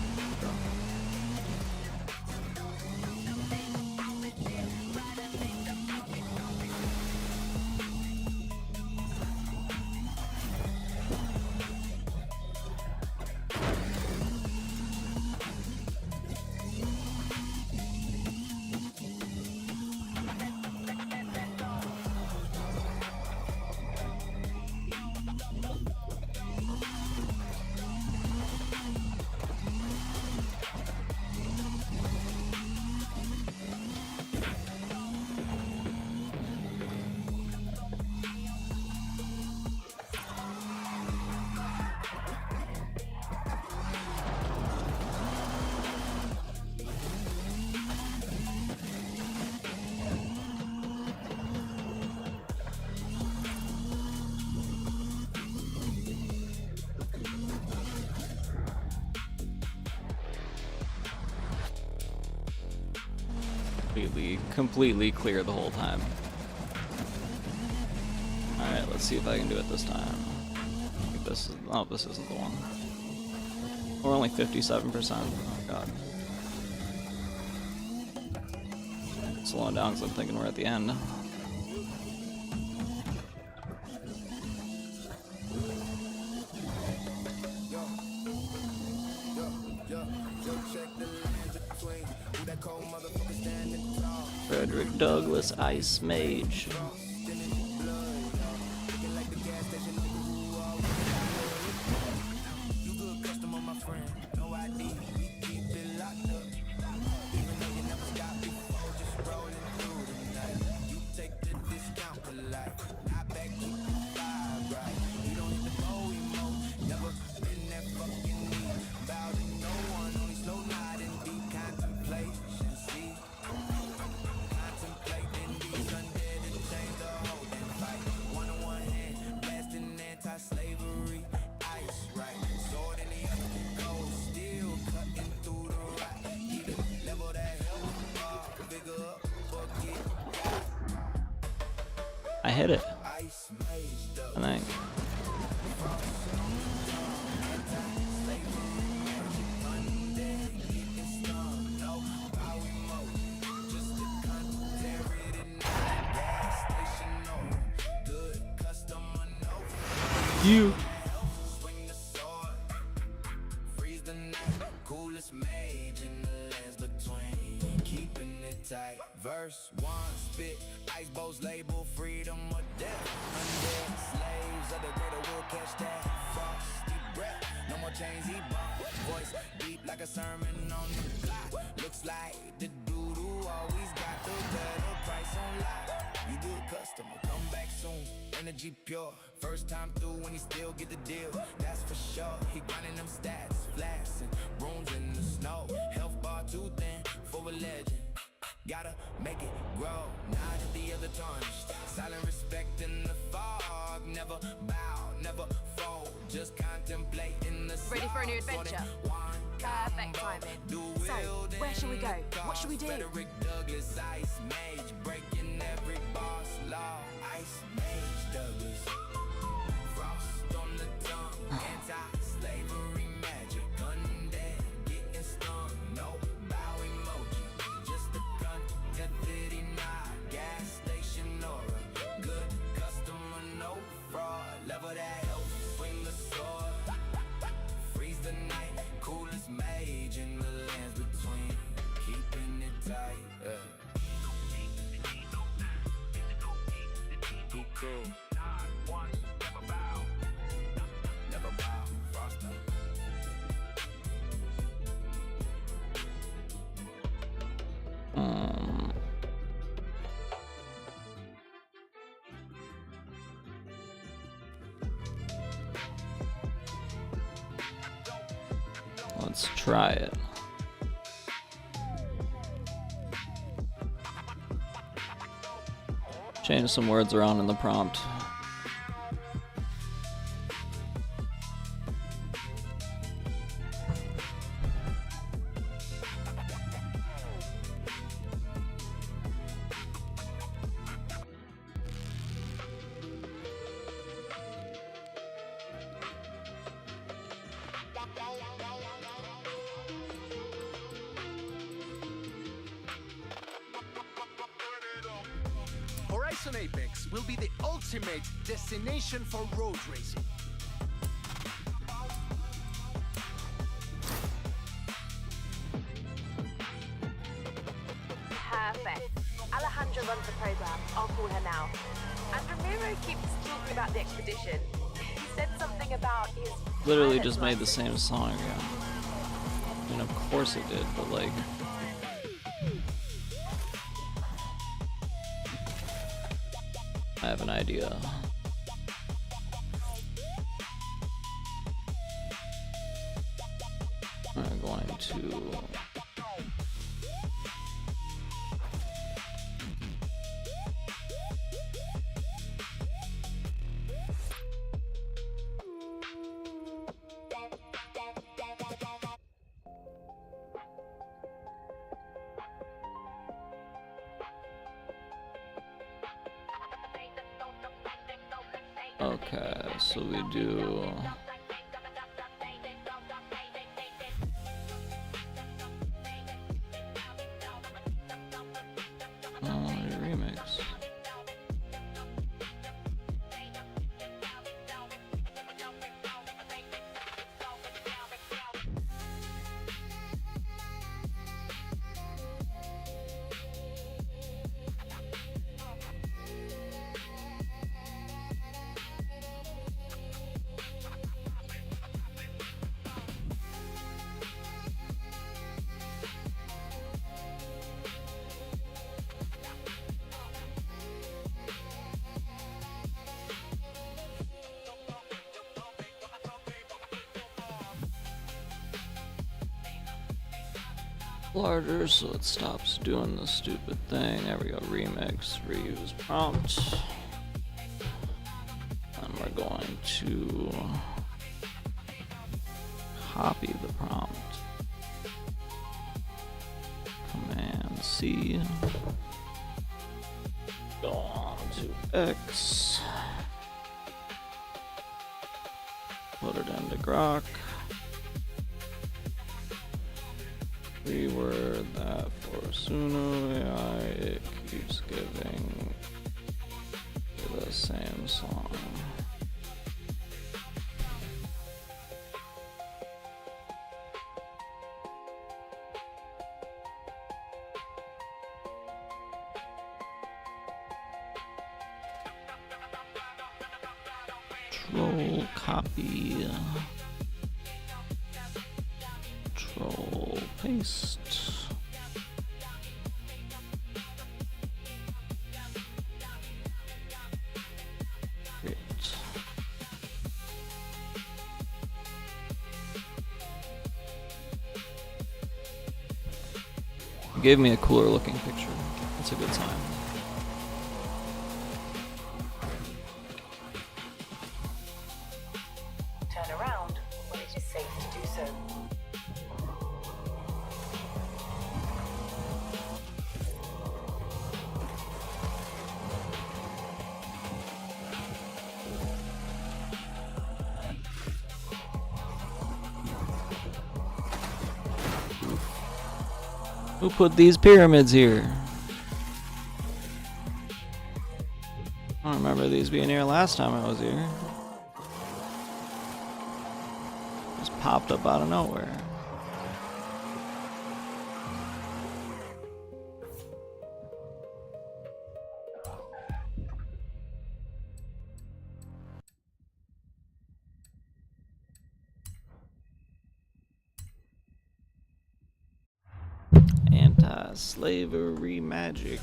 [SPEAKER 1] completely clear the whole time. Alright, let's see if I can do it this time. I think this is, oh, this isn't the one. We're only 57%. Oh god. Slowing down because I'm thinking we're at the end. Fredrick Douglass, Ice Mage. I hit it, I think. You.
[SPEAKER 16] Verse one, spit, ice boats label, freedom or death. Undead slaves of the greater will catch that. Frosty breath, no more chains he bought. Voice deep like a sermon on the block. Looks like the dude who always got the better price on lock. You good customer, come back soon. Energy pure, first time through when he still get the deal. That's for sure. He grinding them stats, blasting rooms in the snow. Health bar too thin for a legend. Gotta make it grow, not at the other tarnished. Silent respect in the fog. Never bow, never fold. Just contemplating the
[SPEAKER 6] Ready for a new adventure? Perfect timing. So, where should we go? What should we do?
[SPEAKER 16] Fredrick Douglass, Ice Mage, breaking every boss law. Ice Mage Douglass, frost on the tongue, anti-slavery magic, undead, getting stung, no bow emoji, just a content that he not, gas station aura, good customer, no fraud, level that help, swing the sword, freeze the night, coolest mage in the lands between, keeping it tight, too cool. Never bow, frost up.
[SPEAKER 1] Let's try it. Change some words around in the prompt.
[SPEAKER 10] Horizon Apex will be the ultimate destination for road racing.
[SPEAKER 6] Perfect. Alejandra runs the program. I'll call her now. And Ramiro keeps talking about the expedition. He said something about his...
[SPEAKER 1] Literally just made the same song again. I mean, of course it did, but like... I have an idea. I'm going to... Okay, so we do. Remix. Larger, so it stops doing the stupid thing. There we go. Remix, reuse prompt. And we're going to copy the prompt. Command C. Go on to X. Put it into Grok. Reword that for Suno AI, it keeps giving the same song. Control copy. Control paste. Great. You gave me a cooler looking picture. That's a good sign.
[SPEAKER 7] Turn around when it is safe to do so.
[SPEAKER 1] Who put these pyramids here? I don't remember these being here last time I was here. Just popped up out of nowhere. Anti-slavery magic.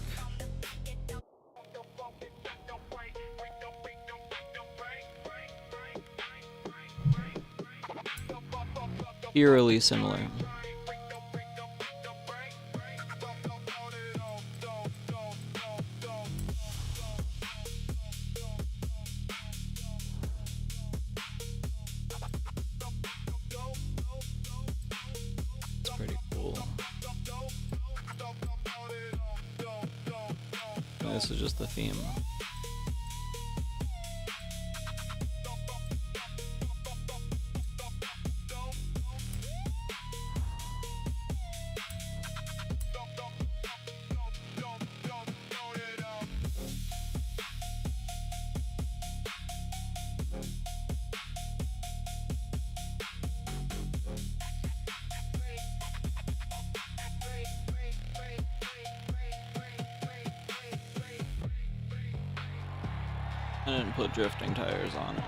[SPEAKER 1] Eerily similar. It's pretty cool. This is just the theme. I didn't put drifting tires on it.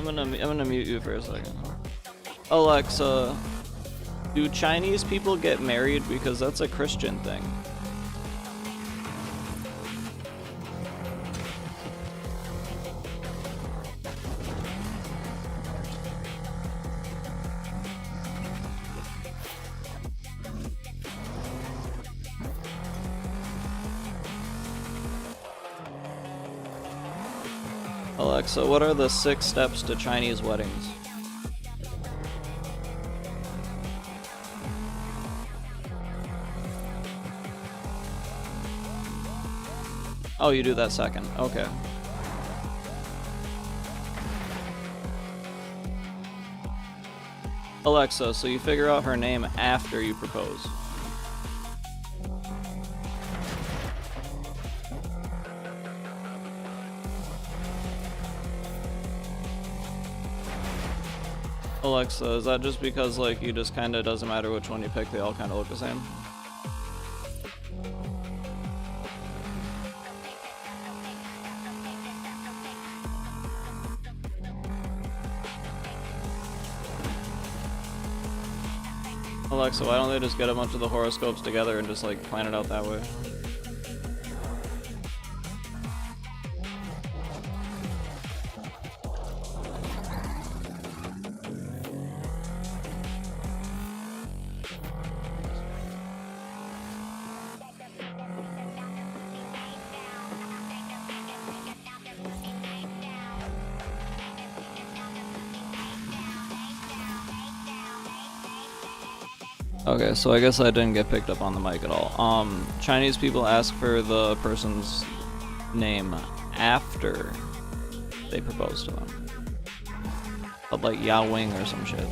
[SPEAKER 1] I'm gonna mute you for a second. Alexa, do Chinese people get married? Because that's a Christian thing. Alexa, what are the 6 steps to Chinese weddings? Oh, you do that second. Okay. Alexa, so you figure out her name after you propose. Alexa, is that just because, like, you just kinda doesn't matter which one you pick, they all kinda look the same? Alexa, why don't they just get a bunch of the horoscopes together and just, like, plan it out that way? Okay, so I guess I didn't get picked up on the mic at all. Chinese people ask for the person's name after they propose to them. But like Yao Wing or some shit.